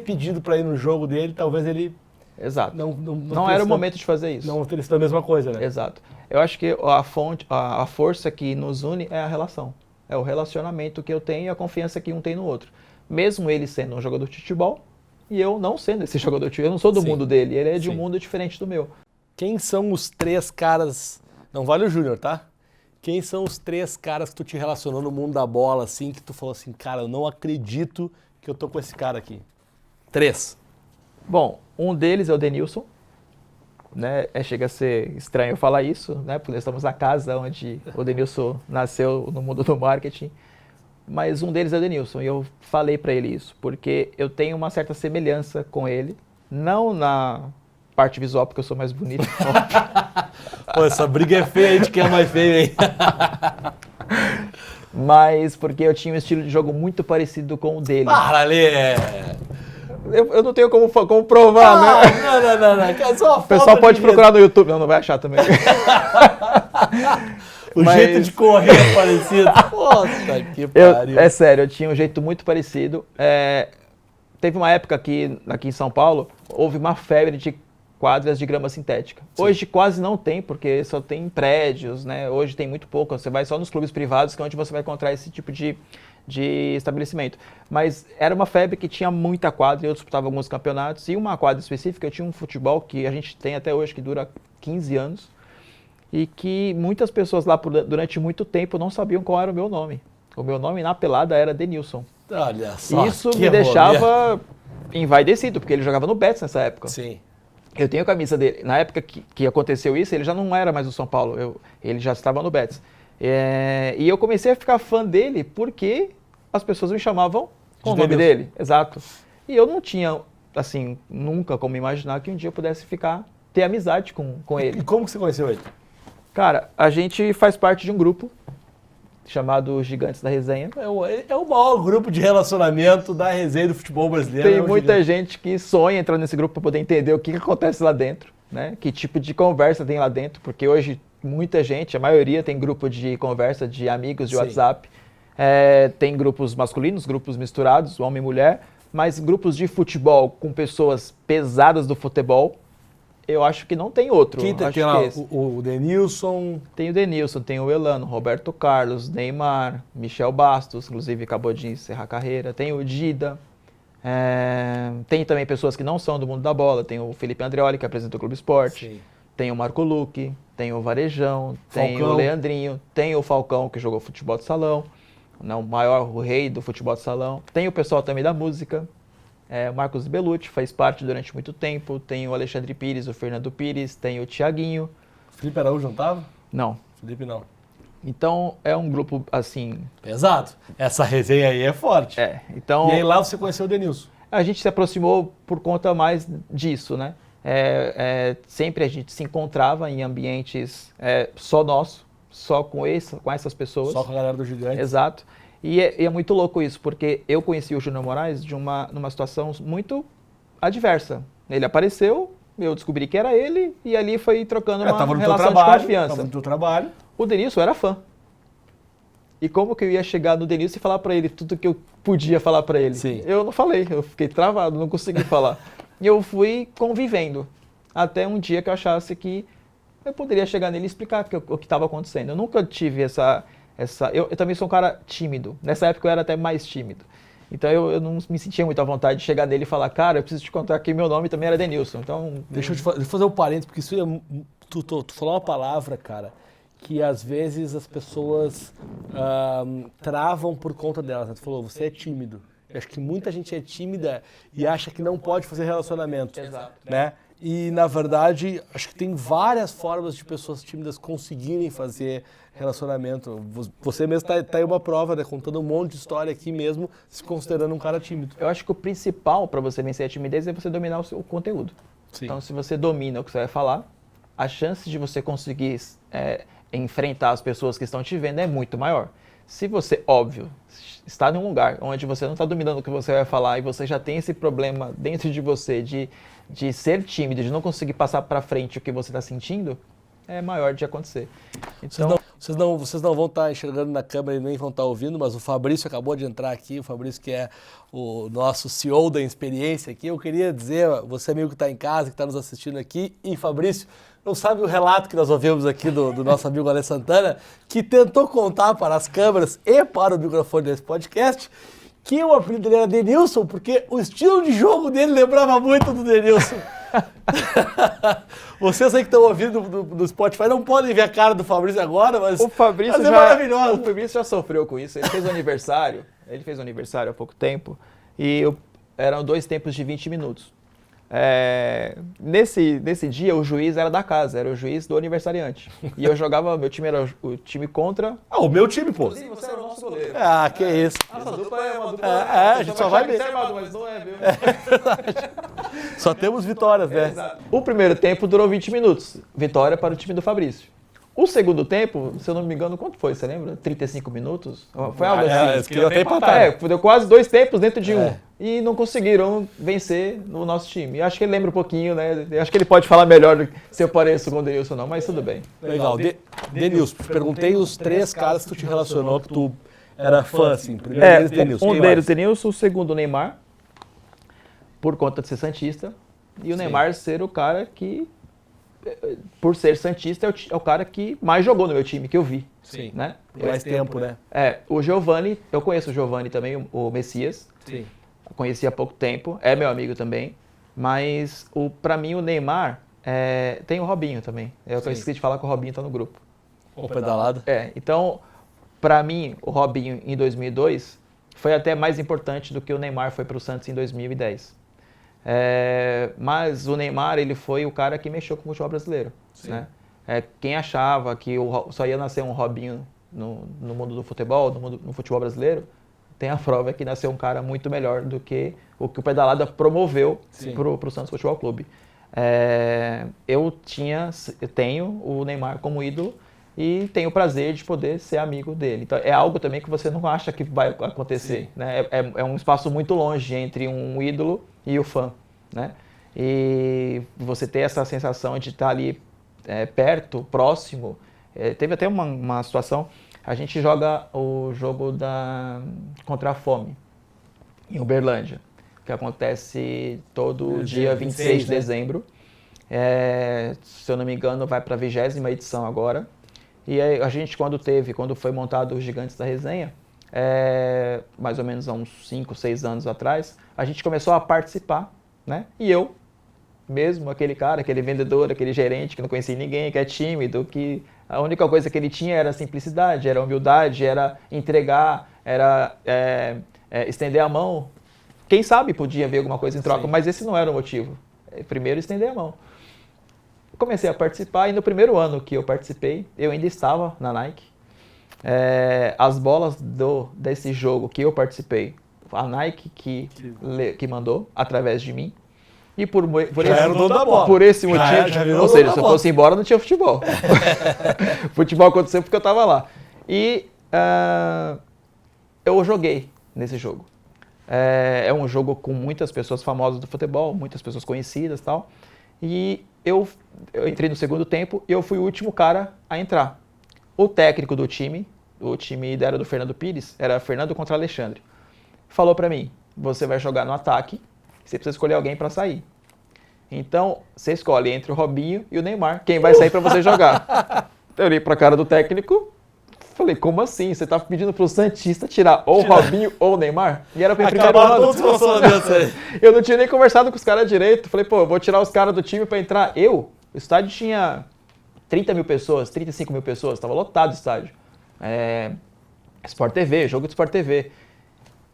pedido para ir no jogo dele, talvez ele... Exato. Não era o momento de fazer isso. Não teria sido a mesma coisa, né? Exato. Eu acho que a força que nos une é a relação. É o relacionamento que eu tenho e a confiança que um tem no outro. Mesmo ele sendo um jogador de futebol e eu não sendo esse jogador de futebol. Eu não sou do mundo dele, ele é de um mundo diferente do meu. Quem são os 3 caras... Não vale o Júnior, tá? Quem são os 3 caras que tu te relacionou no mundo da bola, assim, que tu falou assim, cara, eu não acredito que eu tô com esse cara aqui? 3. Bom, um deles é o Denilson, né? Chega a ser estranho eu falar isso, né? Porque nós estamos na casa onde o Denilson nasceu no mundo do marketing. mas um deles é o Denilson, e eu falei pra ele isso, porque eu tenho uma certa semelhança com ele, não na parte visual, porque eu sou mais bonito. Pô, essa briga é feia, a gente quer mais feio, hein? Mas porque eu tinha um estilo de jogo muito parecido com o dele. Para ali! Eu não tenho como provar, né? Não. É só uma O pessoal falta pode de procurar no YouTube. Não vai achar também. O jeito de correr é parecido. Nossa, que pariu. É sério, eu tinha um jeito muito parecido. Teve uma época aqui em São Paulo, houve uma febre de quadras de grama sintética. Sim. Hoje quase não tem, porque só tem prédios, né? Hoje tem muito pouco. Você vai só nos clubes privados, que é onde você vai encontrar esse tipo de estabelecimento. Mas era uma febre que tinha muita quadra, e eu disputava alguns campeonatos. E uma quadra específica, eu tinha um futebol que a gente tem até hoje, que dura 15 anos, e que muitas pessoas lá durante muito tempo não sabiam qual era o meu nome. O meu nome na pelada era Denilson. Olha só. Isso me deixava envaidecido, porque ele jogava no Betis nessa época. Sim. Eu tenho a camisa dele. Na época que aconteceu isso, ele já não era mais o São Paulo, ele já estava no Betis. E eu comecei a ficar fã dele porque as pessoas me chamavam com o nome dele. Exato. E eu não tinha, assim, nunca como imaginar que um dia eu pudesse ter amizade com ele. E como que você conheceu ele? Cara, a gente faz parte de um grupo chamado Gigantes da Resenha. É o maior grupo de relacionamento da resenha do futebol brasileiro. Tem muita gente que sonha entrar nesse grupo para poder entender o que acontece lá dentro, né? Que tipo de conversa tem lá dentro, porque hoje muita gente, a maioria tem grupo de conversa de amigos de WhatsApp, tem grupos masculinos, grupos misturados, homem e mulher, mas grupos de futebol com pessoas pesadas do futebol, eu acho que não tem outro. Quem tem lá? O Denilson. Tem o Denilson, tem o Elano, Roberto Carlos, Neymar, Michel Bastos, inclusive acabou de encerrar a carreira. Tem o Dida. Tem também pessoas que não são do mundo da bola. Tem o Felipe Andreoli, que apresenta o Clube Esporte. Sim. Tem o Marco Luque, tem o Varejão, Falcão. tem o Leandrinho, tem o Falcão, que jogou futebol de salão. O rei do futebol de salão. Tem o pessoal também da música. O Marcos Bellucci faz parte durante muito tempo, tem o Alexandre Pires, o Fernando Pires, tem o Thiaguinho. Felipe Araújo não tava? Não. Felipe não. Então é um grupo assim... Pesado. Essa resenha aí é forte. Então, e aí lá você conheceu o Denilson. A gente se aproximou por conta mais disso, né? Sempre a gente se encontrava em ambientes só nosso, só com essas pessoas. Só com a galera do Gigante. Exato. E é muito louco isso, porque eu conheci o Júnior Moraes numa situação muito adversa. Ele apareceu, eu descobri que era ele, e ali foi trocando uma relação de confiança. Tava no teu trabalho. O Denilson era fã. E como que eu ia chegar no Denilson e falar pra ele tudo que eu podia falar pra ele? Sim. Eu não falei, eu fiquei travado, não consegui falar. E eu fui convivendo, até um dia que eu achasse que eu poderia chegar nele e explicar o que estava acontecendo. Eu nunca tive eu também sou um cara tímido. Nessa época eu era até mais tímido. Então eu não me sentia muito à vontade de chegar nele e falar, cara, eu preciso te contar que meu nome também era Denilson. Então, deixa eu fazer um parênteses, porque isso tu falou uma palavra, cara, que às vezes as pessoas travam por conta delas. Né? Tu falou, você é tímido. Eu acho que muita gente é tímida e acha que não pode fazer relacionamento. Exato. Né? E, na verdade, acho que tem várias formas de pessoas tímidas conseguirem fazer relacionamento. Você mesmo tá aí uma prova, né? Contando um monte de história aqui mesmo, se considerando um cara tímido. Eu acho que o principal para você vencer a timidez é você dominar o seu conteúdo. Sim. Então, se você domina o que você vai falar, a chance de você conseguir enfrentar as pessoas que estão te vendo é muito maior. Se você, óbvio, está num lugar onde você não está dominando o que você vai falar e você já tem esse problema dentro de você de ser tímido, de não conseguir passar para frente o que você está sentindo, é maior de acontecer. Então, vocês não vão estar enxergando na câmera e nem vão estar ouvindo, mas o Fabrício acabou de entrar aqui, o Fabrício que é o nosso CEO da experiência aqui. Eu queria dizer, você amigo que está em casa, que está nos assistindo aqui, e Fabrício, não sabe o relato que nós ouvimos aqui do nosso amigo Ale Santana, que tentou contar para as câmeras e para o microfone desse podcast que o apelido dele era Denilson, porque o estilo de jogo dele lembrava muito do Denilson. Vocês aí que estão ouvindo do Spotify não podem ver a cara do Fabrício agora, mas o Fabrício é maravilhoso. O Fabrício já sofreu com isso. Ele fez um aniversário há pouco tempo, e eram 2 tempos de 20 minutos. Nesse dia, o juiz era da casa, era o juiz do aniversariante. E eu jogava, meu time era o time contra... Ah, o meu time, pô. Inclusive, você era o nosso goleiro. Ah, que isso. Nossa dupla é uma dupla... A gente só vai ver. Mas não é, viu? Só temos vitórias, né? Exato. O primeiro tempo durou 20 minutos. Vitória para o time do Fabrício. O segundo tempo, se eu não me engano, quanto foi? Você lembra? 35 minutos? Foi algo assim. Eu até empatar. Deu quase 2 tempos dentro de um. E não conseguiram vencer no nosso time. Eu acho que ele lembra um pouquinho, né? Eu acho que ele pode falar melhor se eu pareço com o Denilson ou não, mas tudo bem. Legal. Denilson, te perguntei os 3 caras que tu te relacionou, que tu era fã, assim. Primeiro deles, Denilson. Um deles, Denilson, o segundo, Neymar, por conta de ser santista. E o Neymar ser o cara que, por ser santista, é o cara que mais jogou no meu time, que eu vi. Sim. Né? Mais tempo, né? O Giovani, eu conheço o Giovani também, o Messias. Sim. Conheci há pouco tempo, é meu amigo também. Mas, pra mim, o Neymar, tem o Robinho também. Eu esqueci de falar que o Robinho tá no grupo. O pedalado. Então, pra mim, o Robinho em 2002 foi até mais importante do que o Neymar foi pro Santos em 2010. Mas o Neymar, ele foi o cara que mexeu com o futebol brasileiro. Né? Quem achava que só ia nascer um Robinho no mundo do futebol, no futebol brasileiro, tem a prova que nasceu um cara muito melhor do que o Pedalada promoveu pro Santos Futebol Clube. Eu tenho o Neymar como ídolo e tenho o prazer de poder ser amigo dele. Então, é algo também que você não acha que vai acontecer. Né? É um espaço muito longe entre um ídolo e o fã. Né? E você ter essa sensação de estar ali perto, próximo. Teve até uma situação, a gente joga o jogo contra a fome, em Uberlândia, que acontece todo dia 26 de dezembro. Se eu não me engano, vai para a 20ª edição agora. E a gente, quando foi montado os Gigantes da Resenha, mais ou menos há uns 5, 6 anos atrás, a gente começou a participar, né? E eu, mesmo aquele cara, aquele vendedor, aquele gerente que não conhecia ninguém, que é tímido, que a única coisa que ele tinha era simplicidade, era humildade, era entregar, era estender a mão. Quem sabe podia ver alguma coisa em troca, mas esse não era o motivo. Primeiro, estender a mão. Comecei a participar e no primeiro ano que eu participei, eu ainda estava na Nike. As bolas desse jogo que eu participei, a Nike que mandou através de mim. E por esse motivo, ou seja, se eu fosse embora não tinha futebol. Futebol aconteceu porque eu estava lá. E eu joguei nesse jogo. É um jogo com muitas pessoas famosas do futebol, muitas pessoas conhecidas e tal. E eu entrei no segundo tempo e eu fui o último cara a entrar. O técnico do time, o time era do Fernando Pires, era Fernando contra Alexandre, falou pra mim, você vai jogar no ataque, você precisa escolher alguém pra sair. Então, você escolhe entre o Robinho e o Neymar, quem vai sair pra você jogar. Eu olhei pra cara do técnico, falei, como assim? Você tá pedindo pro Santista tirar ou o Robinho ou o Neymar? E era pro primeiro ano. Eu não tinha nem conversado com os caras direito. Falei, eu vou tirar os caras do time pra entrar. O estádio tinha 30 mil pessoas, 35 mil pessoas, tava lotado o estádio. Sport TV, jogo de Sport TV.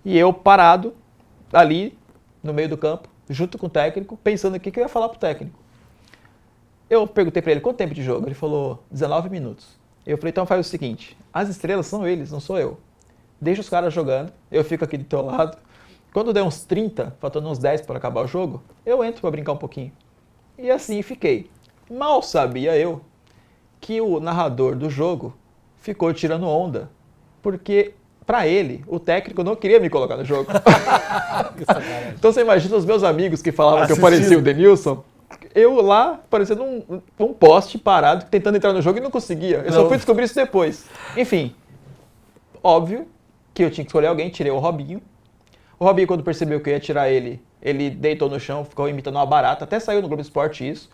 E eu parado ali no meio do campo, junto com o técnico, pensando o que eu ia falar pro técnico. Eu perguntei pra ele, quanto tempo de jogo? Ele falou, 19 minutos. Eu falei, então faz o seguinte, as estrelas são eles, não sou eu. Deixa os caras jogando, eu fico aqui do teu lado. Quando der uns 30, faltando uns 10 para acabar o jogo, eu entro para brincar um pouquinho. E assim fiquei. Mal sabia eu que o narrador do jogo ficou tirando onda, porque para ele, o técnico não queria me colocar no jogo. Então você imagina os meus amigos que falavam que eu parecia o Denilson, eu lá parecendo um poste parado, tentando entrar no jogo e não conseguia. Eu só fui descobrir isso depois. Enfim, óbvio que eu tinha que escolher alguém, tirei o Robinho. O Robinho, quando percebeu que eu ia tirar ele deitou no chão, ficou imitando uma barata, até saiu no Globo Esporte isso.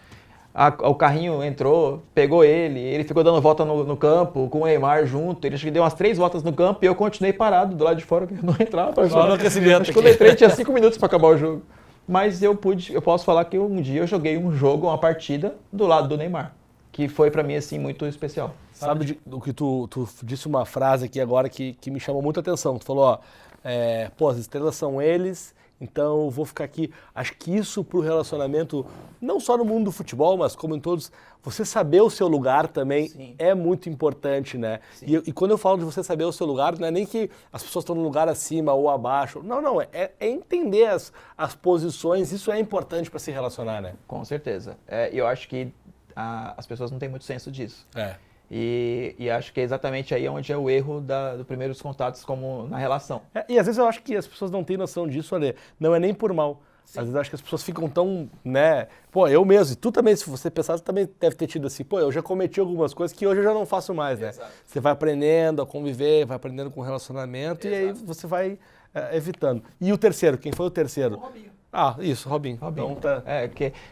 O carrinho entrou, pegou ele ficou dando volta no campo com o Neymar junto. Ele acho que deu umas 3 voltas no campo e eu continuei parado do lado de fora, não entrava. Acho que eu entrei, tinha 5 minutos para acabar o jogo. Mas eu posso falar que um dia eu joguei um jogo, uma partida, do lado do Neymar, que foi pra mim, assim, muito especial. Sabe do que tu disse uma frase aqui agora que me chamou muita atenção. Tu falou, as estrelas são eles Então eu vou ficar aqui. Acho que isso pro relacionamento, não só no mundo do futebol, mas como em todos, você saber o seu lugar também Sim. é muito importante, né? E quando eu falo de você saber o seu lugar, não é nem que as pessoas estão no lugar acima ou abaixo. Não, é entender as posições, isso é importante para se relacionar, né? Com certeza. Eu acho que as pessoas não têm muito senso disso. E acho que é exatamente aí onde é o erro do primeiros contatos como na relação. E às vezes eu acho que as pessoas não têm noção disso, Ale. Não é nem por mal. Sim. Às vezes eu acho que as pessoas ficam tão, né? Pô, eu mesmo, e tu também, se você pensar, você também deve ter tido assim, pô, eu já cometi algumas coisas que hoje eu já não faço mais, né? Exato. Você vai aprendendo a conviver, vai aprendendo com o relacionamento. Exato. E aí você vai evitando. E o terceiro, quem foi o terceiro? O Robinho. Isso, Robinho. Então, tá.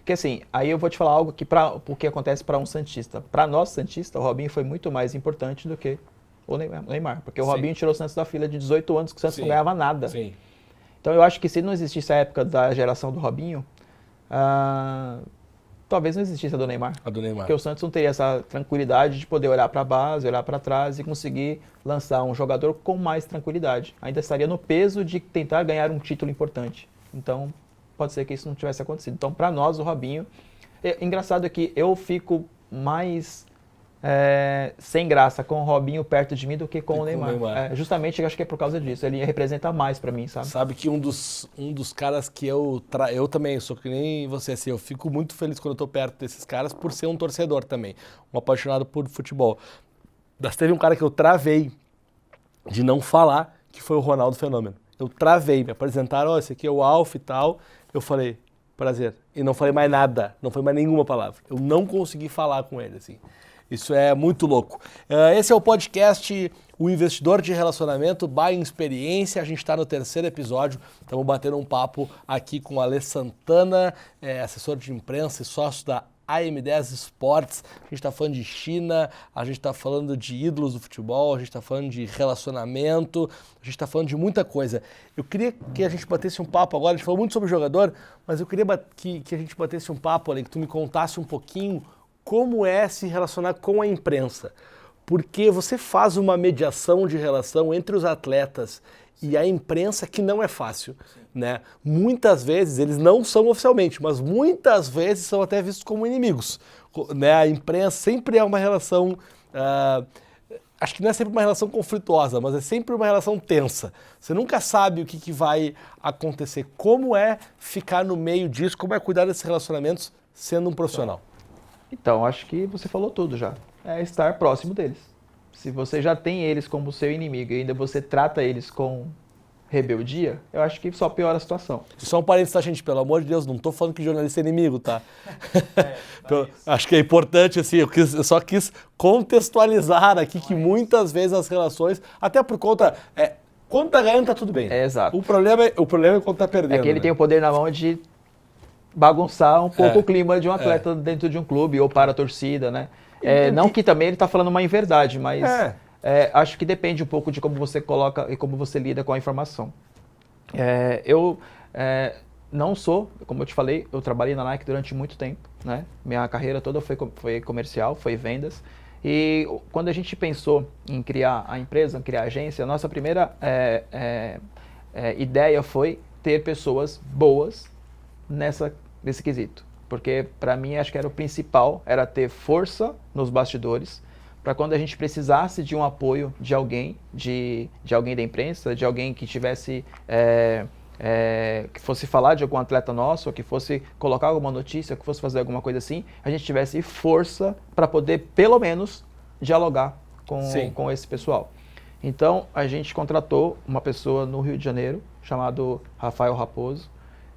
Que assim, aí eu vou te falar algo que o que acontece para um santista. Para nós santistas, o Robinho foi muito mais importante do que o Neymar. Porque o Robinho tirou o Santos da fila de 18 anos que o Santos não ganhava nada. Sim. Então eu acho que se não existisse a época da geração do Robinho, talvez não existisse a do Neymar. Porque o Santos não teria essa tranquilidade de poder olhar para a base, olhar para trás e conseguir lançar um jogador com mais tranquilidade. Ainda estaria no peso de tentar ganhar um título importante. Então pode ser que isso não tivesse acontecido. Então, para nós, o Robinho... Engraçado é que eu fico mais sem graça com o Robinho perto de mim do que com o Neymar. Justamente, eu acho que é por causa disso. Ele representa mais para mim, sabe? Sabe que um dos caras que eu também sou que nem você, assim, eu fico muito feliz quando eu tô perto desses caras por ser um torcedor também, um apaixonado por futebol. Mas teve um cara que eu travei de não falar, que foi o Ronaldo Fenômeno. Eu travei, me apresentaram, esse aqui é o Alf e tal. Eu falei, prazer. E não falei mais nada, não falei mais nenhuma palavra. Eu não consegui falar com ele, assim. Isso é muito louco. Esse é o podcast O Investidor de Relacionamento by Experiência. A gente está no 3º episódio. Estamos batendo um papo aqui com o Ale Santana, assessor de imprensa e sócio da AM10 Sports. A gente está falando de China, a gente está falando de ídolos do futebol, a gente está falando de relacionamento, a gente está falando de muita coisa. Eu queria que a gente batesse um papo agora, a gente falou muito sobre o jogador, mas eu queria que a gente batesse um papo ali, que tu me contasse um pouquinho como é se relacionar com a imprensa. Porque você faz uma mediação de relação entre os atletas e a imprensa que não é fácil, né? Muitas vezes, eles não são oficialmente, mas muitas vezes são até vistos como inimigos, né? A imprensa sempre é uma relação, acho que não é sempre uma relação conflituosa, mas é sempre uma relação tensa. Você nunca sabe o que vai acontecer. Como é ficar no meio disso, como é cuidar desses relacionamentos sendo um profissional? Então, acho que você falou tudo já. É estar próximo deles. Se você já tem eles como seu inimigo e ainda você trata eles com rebeldia, eu acho que só piora a situação. Só um parênteses, tá, gente? Pelo amor de Deus, não tô falando que jornalista é inimigo, tá? Acho que é importante, assim, eu só quis contextualizar aqui que muitas vezes as relações, até por conta... quando tá ganhando, tá tudo bem. Exato. O problema é quando tá perdendo. É que ele tem o poder na mão de bagunçar um pouco o clima de um atleta dentro de um clube ou para a torcida, né? Não que também ele está falando uma inverdade, mas acho que depende um pouco de como você coloca e como você lida com a informação. Eu não sou, como eu te falei, eu trabalhei na Nike durante muito tempo, né? Minha carreira toda foi comercial, foi vendas. E quando a gente pensou em criar a empresa, criar a agência, a nossa primeira ideia foi ter pessoas boas nesse quesito. Porque para mim acho que era o principal, era ter força nos bastidores, para quando a gente precisasse de um apoio de alguém, de alguém da imprensa, de alguém que tivesse, que fosse falar de algum atleta nosso, ou que fosse colocar alguma notícia, que fosse fazer alguma coisa assim, a gente tivesse força para poder, pelo menos, dialogar com esse pessoal. Então, a gente contratou uma pessoa no Rio de Janeiro, chamado Rafael Raposo.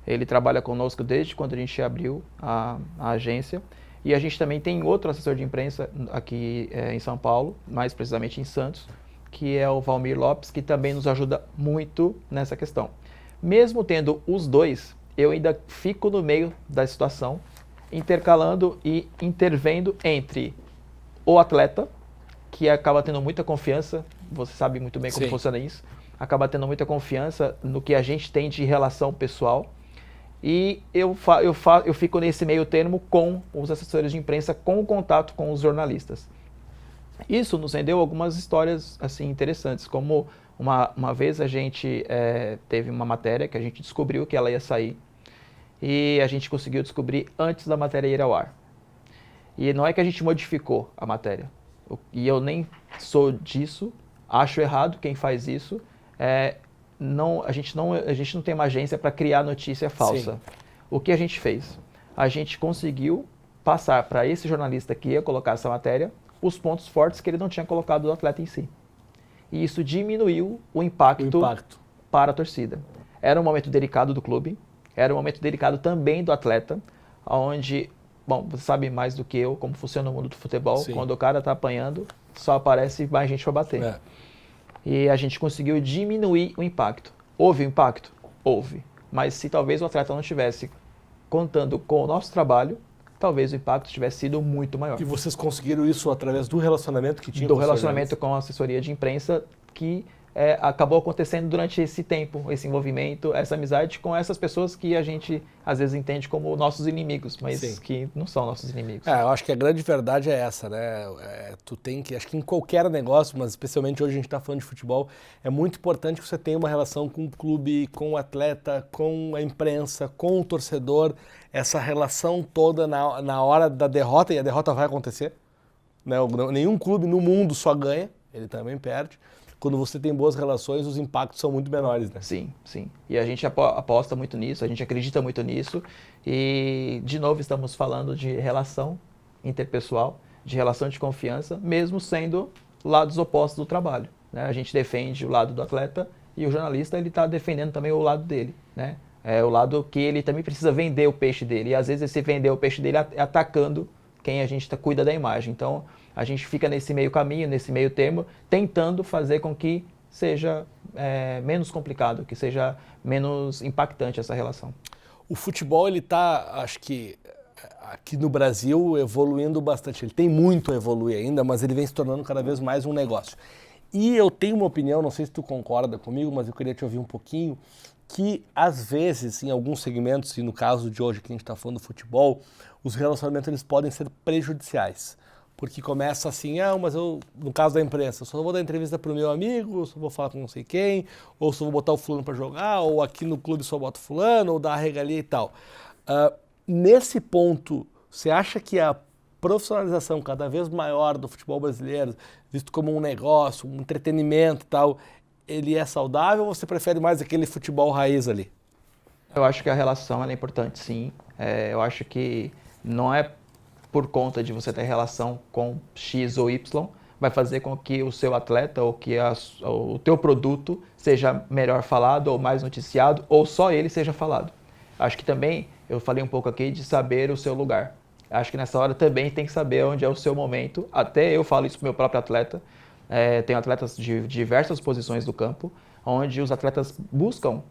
Ele trabalha conosco desde quando a gente abriu a agência. E a gente também tem outro assessor de imprensa aqui em São Paulo, mais precisamente em Santos, que é o Valmir Lopes, que também nos ajuda muito nessa questão. Mesmo tendo os dois, eu ainda fico no meio da situação, intercalando e intervendo entre o atleta, que acaba tendo muita confiança, você sabe muito bem como funciona isso, acaba tendo muita confiança no que a gente tem de relação pessoal, e eu fico nesse meio termo com os assessores de imprensa, com o contato com os jornalistas. Isso nos rendeu algumas histórias assim interessantes, como uma vez a gente teve uma matéria que a gente descobriu que ela ia sair e a gente conseguiu descobrir antes da matéria ir ao ar. E não é que a gente modificou a matéria, e eu nem sou disso, acho errado quem faz isso. A gente não tem uma agência para criar notícia falsa. Sim. O que a gente fez? A gente conseguiu passar para esse jornalista que ia colocar essa matéria os pontos fortes que ele não tinha colocado do atleta em si. E isso diminuiu o impacto para a torcida. Era um momento delicado do clube, era um momento delicado também do atleta, onde, bom, você sabe mais do que eu como funciona o mundo do futebol. Sim. Quando o cara está apanhando, só aparece mais gente para bater. E a gente conseguiu diminuir o impacto. Houve impacto? Houve. Mas se talvez o atleta não estivesse contando com o nosso trabalho, talvez o impacto tivesse sido muito maior. E vocês conseguiram isso através do relacionamento que tinha com o relacionamento com a assessoria de imprensa que acabou acontecendo durante esse tempo, esse envolvimento, essa amizade com essas pessoas que a gente às vezes entende como nossos inimigos, mas Sim. que não são nossos inimigos. Eu acho que a grande verdade é essa, né? Tu tem que, acho que em qualquer negócio, mas especialmente hoje a gente está falando de futebol, é muito importante que você tenha uma relação com o clube, com o atleta, com a imprensa, com o torcedor, essa relação toda na hora da derrota, e a derrota vai acontecer, né? Nenhum clube no mundo só ganha, ele também perde. Quando você tem boas relações, os impactos são muito menores, né? Sim, sim. E a gente aposta muito nisso, a gente acredita muito nisso. E, de novo, estamos falando de relação interpessoal, de relação de confiança, mesmo sendo lados opostos do trabalho, né? A gente defende o lado do atleta e o jornalista ele está defendendo também o lado dele, né? É o lado que ele também precisa vender o peixe dele. E, às vezes, esse vender o peixe dele é atacando quem a gente cuida da imagem. Então, a gente fica nesse meio caminho, nesse meio termo, tentando fazer com que seja menos complicado, que seja menos impactante essa relação. O futebol, ele está, acho que, aqui no Brasil, evoluindo bastante. Ele tem muito a evoluir ainda, mas ele vem se tornando cada vez mais um negócio. E eu tenho uma opinião, não sei se tu concorda comigo, mas eu queria te ouvir um pouquinho, que às vezes, em alguns segmentos, e no caso de hoje que a gente está falando do futebol, os relacionamentos eles podem ser prejudiciais. Porque começa assim, mas eu, no caso da imprensa, eu só vou dar entrevista para o meu amigo, só vou falar com não sei quem, ou só vou botar o fulano para jogar, ou aqui no clube só boto fulano, ou dar a regalia e tal. Nesse ponto, você acha que a profissionalização cada vez maior do futebol brasileiro, visto como um negócio, um entretenimento e tal, ele é saudável ou você prefere mais aquele futebol raiz ali? Eu acho que a relação ela é importante, sim. Eu acho que não é por conta de você ter relação com X ou Y, vai fazer com que o seu atleta ou que o teu produto seja melhor falado ou mais noticiado, ou só ele seja falado. Acho que também, eu falei um pouco aqui de saber o seu lugar. Acho que nessa hora também tem que saber onde é o seu momento. Até eu falo isso para o meu próprio atleta. Tenho atletas de diversas posições do campo, onde os atletas buscam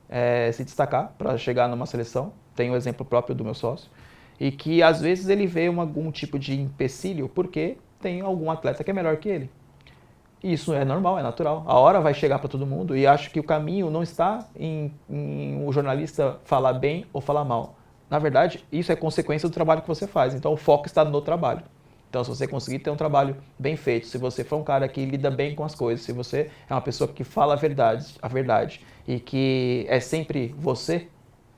se destacar para chegar numa seleção. Tenho o exemplo próprio do meu sócio. E que às vezes ele vê algum tipo de empecilho porque tem algum atleta que é melhor que ele. E isso é normal, é natural. A hora vai chegar para todo mundo e acho que o caminho não está em o jornalista falar bem ou falar mal. Na verdade, isso é consequência do trabalho que você faz. Então o foco está no trabalho. Então se você conseguir ter um trabalho bem feito, se você for um cara que lida bem com as coisas, se você é uma pessoa que fala a verdade e que é sempre você,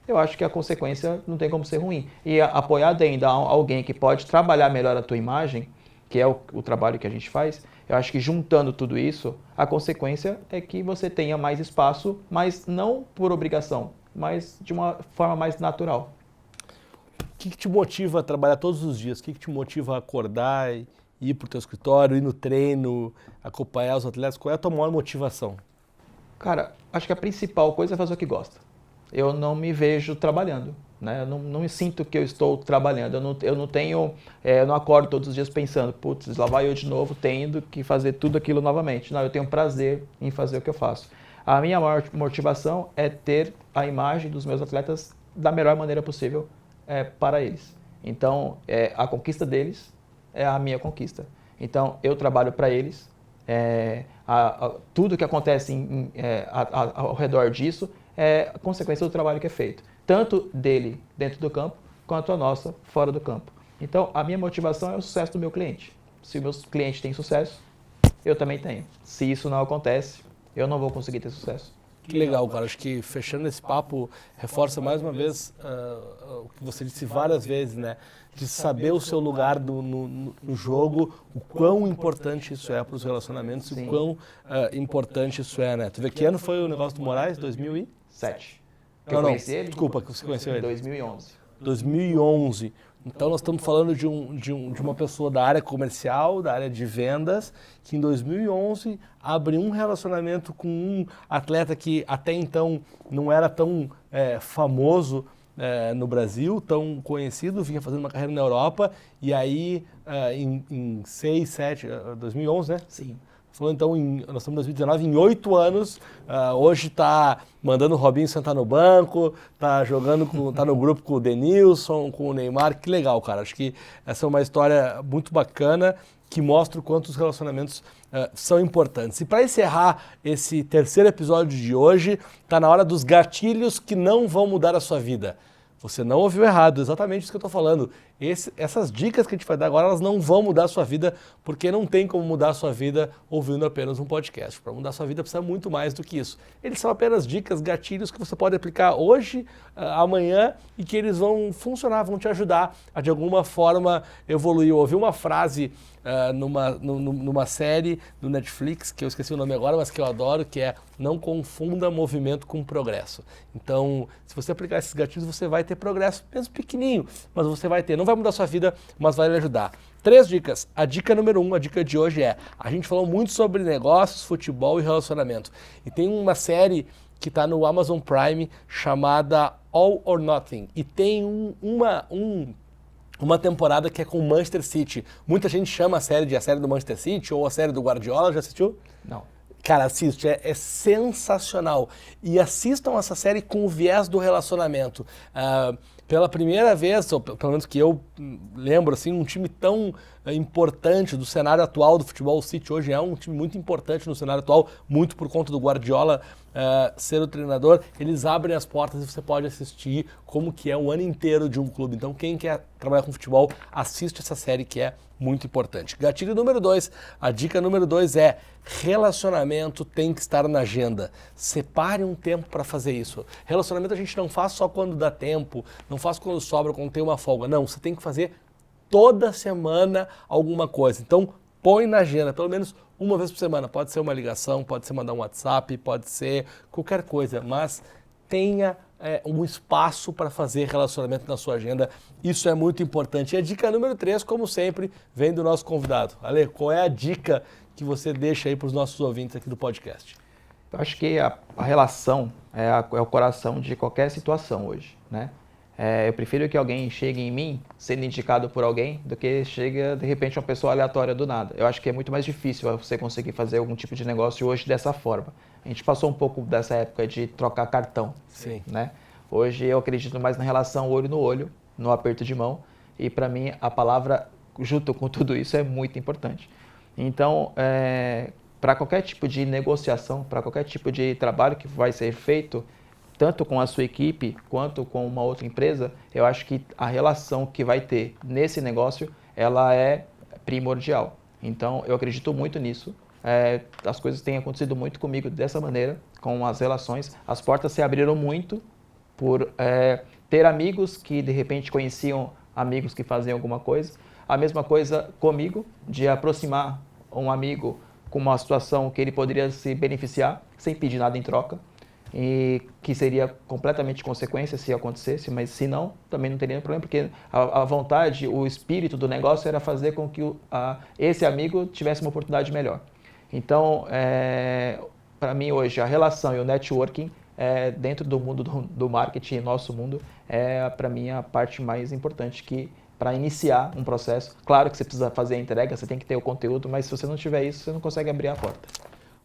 eu acho que a consequência não tem como ser ruim. E apoiado ainda a alguém que pode trabalhar melhor a tua imagem, que é o trabalho que a gente faz, eu acho que juntando tudo isso, a consequência é que você tenha mais espaço, mas não por obrigação, mas de uma forma mais natural. O que te motiva a trabalhar todos os dias? O que te motiva a acordar, ir para o teu escritório, ir no treino, acompanhar os atletas? Qual é a tua maior motivação? Cara, acho que a principal coisa é fazer o que gosta. Eu não me vejo trabalhando, né? Eu não me sinto que eu estou trabalhando. Eu não acordo todos os dias pensando, putz, lá vai eu de novo tendo que fazer tudo aquilo novamente. Não, eu tenho prazer em fazer o que eu faço. A minha maior motivação é ter a imagem dos meus atletas da melhor maneira possível para eles. Então, a conquista deles é a minha conquista. Então, eu trabalho para eles. Tudo que acontece ao redor disso é consequência do trabalho que é feito, tanto dele dentro do campo, quanto a nossa fora do campo. Então, a minha motivação é o sucesso do meu cliente. Se o meu cliente tem sucesso, eu também tenho. Se isso não acontece, eu não vou conseguir ter sucesso. Que legal, cara. Acho que fechando esse papo, reforça mais uma vez o que você disse várias vezes, né? De saber o seu lugar no jogo, o quão importante isso é para os relacionamentos, Sim. o quão importante isso é, né? Tu vê que ano foi o negócio do Moraes? 7. Não, desculpa, que você conheceu ele. 2011. 2011. Então nós estamos falando de uma pessoa da área comercial, da área de vendas, que em 2011 abre um relacionamento com um atleta que até então não era tão famoso no Brasil, tão conhecido, vinha fazendo uma carreira na Europa, e aí em 6, 7, 2011, né? Sim. Falou, então, nós estamos em 2019, em 8 anos, hoje está mandando o Robinho sentar no banco, está jogando, tá no grupo com o Denilson, com o Neymar, que legal, cara. Acho que essa é uma história muito bacana, que mostra o quanto os relacionamentos são importantes. E para encerrar esse terceiro episódio de hoje, está na hora dos gatilhos que não vão mudar a sua vida. Você não ouviu errado, exatamente isso que eu estou falando. Essas dicas que a gente vai dar agora, elas não vão mudar a sua vida, porque não tem como mudar a sua vida ouvindo apenas um podcast. Para mudar a sua vida precisa muito mais do que isso. Eles são apenas dicas, gatilhos que você pode aplicar hoje, amanhã, e que eles vão funcionar, vão te ajudar a de alguma forma evoluir. Eu ouvi uma frase numa série do Netflix, que eu esqueci o nome agora, mas que eu adoro, que é: não confunda movimento com progresso. Então, se você aplicar esses gatilhos, você vai ter progresso, mesmo pequenininho, mas você vai ter. Não vai mudar a sua vida, mas vai lhe ajudar. 3 dicas. A dica número 1, a dica de hoje é: a gente falou muito sobre negócios, futebol e relacionamento. E tem uma série que está no Amazon Prime chamada All or Nothing. E tem uma temporada que é com o Manchester City. Muita gente chama a série de a série do Manchester City ou a série do Guardiola. Já assistiu? Não. Cara, assiste, é sensacional. E assistam essa série com o viés do relacionamento. Pela primeira vez, ou pelo menos que eu lembro, assim, um time tão importante do cenário atual do futebol, o City hoje é um time muito importante no cenário atual, muito por conta do Guardiola ser o treinador. Eles abrem as portas e você pode assistir como que é o ano inteiro de um clube. Então quem quer trabalhar com futebol, assiste essa série que é muito importante. Gatilho número 2, a dica número 2 é: relacionamento tem que estar na agenda. Separe um tempo para fazer isso. Relacionamento a gente não faz só quando dá tempo, não faz quando sobra, quando tem uma folga. Não, você tem que fazer toda semana alguma coisa. Então põe na agenda, pelo menos uma vez por semana. Pode ser uma ligação, pode ser mandar um WhatsApp, pode ser qualquer coisa, mas tenha um espaço para fazer relacionamento na sua agenda. Isso é muito importante. E a dica número 3, como sempre, vem do nosso convidado. Ale, qual é a dica que você deixa aí para os nossos ouvintes aqui do podcast? Eu acho que a relação é o coração de qualquer situação hoje, né? Eu prefiro que alguém chegue em mim sendo indicado por alguém do que chega, de repente, uma pessoa aleatória do nada. Eu acho que é muito mais difícil você conseguir fazer algum tipo de negócio hoje dessa forma. A gente passou um pouco dessa época de trocar cartão. Sim. Né? Hoje eu acredito mais na relação olho no olho, no aperto de mão. E para mim a palavra, junto com tudo isso, é muito importante. Então, para qualquer tipo de negociação, para qualquer tipo de trabalho que vai ser feito, tanto com a sua equipe quanto com uma outra empresa, eu acho que a relação que vai ter nesse negócio, ela é primordial. Então, eu acredito muito nisso. As coisas têm acontecido muito comigo dessa maneira, com as relações. As portas se abriram muito por ter amigos que, de repente, conheciam amigos que faziam alguma coisa. A mesma coisa comigo, de aproximar um amigo com uma situação que ele poderia se beneficiar, sem pedir nada em troca. E que seria completamente consequência se acontecesse, mas se não, também não teria problema, porque a vontade, o espírito do negócio era fazer com que esse amigo tivesse uma oportunidade melhor. Então, para mim hoje, a relação e o networking dentro do mundo do marketing, nosso mundo, é para mim a parte mais importante que para iniciar um processo. Claro que você precisa fazer a entrega, você tem que ter o conteúdo, mas se você não tiver isso, você não consegue abrir a porta.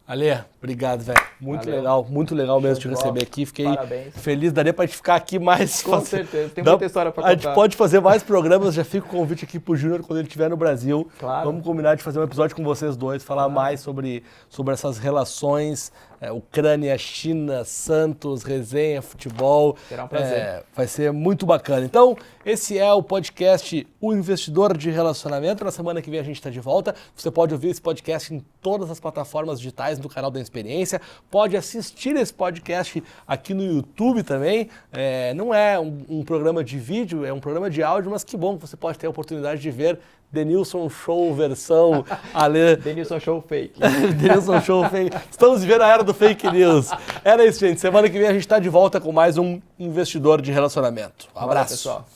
Ale, obrigado, velho. Muito legal mesmo te receber aqui. Fiquei feliz, daria pra gente ficar aqui mais. Com certeza, tem muita história pra contar. A gente pode fazer mais programas, já fica o convite aqui pro Júnior quando ele estiver no Brasil. Claro. Vamos combinar de fazer um episódio com vocês dois, falar mais sobre essas relações, Ucrânia, China, Santos, resenha, futebol. Será um prazer. Vai ser muito bacana. Então, esse é o podcast O Investidor de Relacionamento. Na semana que vem a gente está de volta. Você pode ouvir esse podcast em todas as plataformas digitais do canal da Experiência. Pode assistir esse podcast aqui no YouTube também. Não é um programa de vídeo, é um programa de áudio, mas que bom que você pode ter a oportunidade de ver Denilson Show versão Ale. Denilson Show fake. Denilson Show fake. Estamos vivendo a era do fake news. Era isso, gente. Semana que vem a gente está de volta com mais um Investidor de Relacionamento. Um abraço. Pessoal.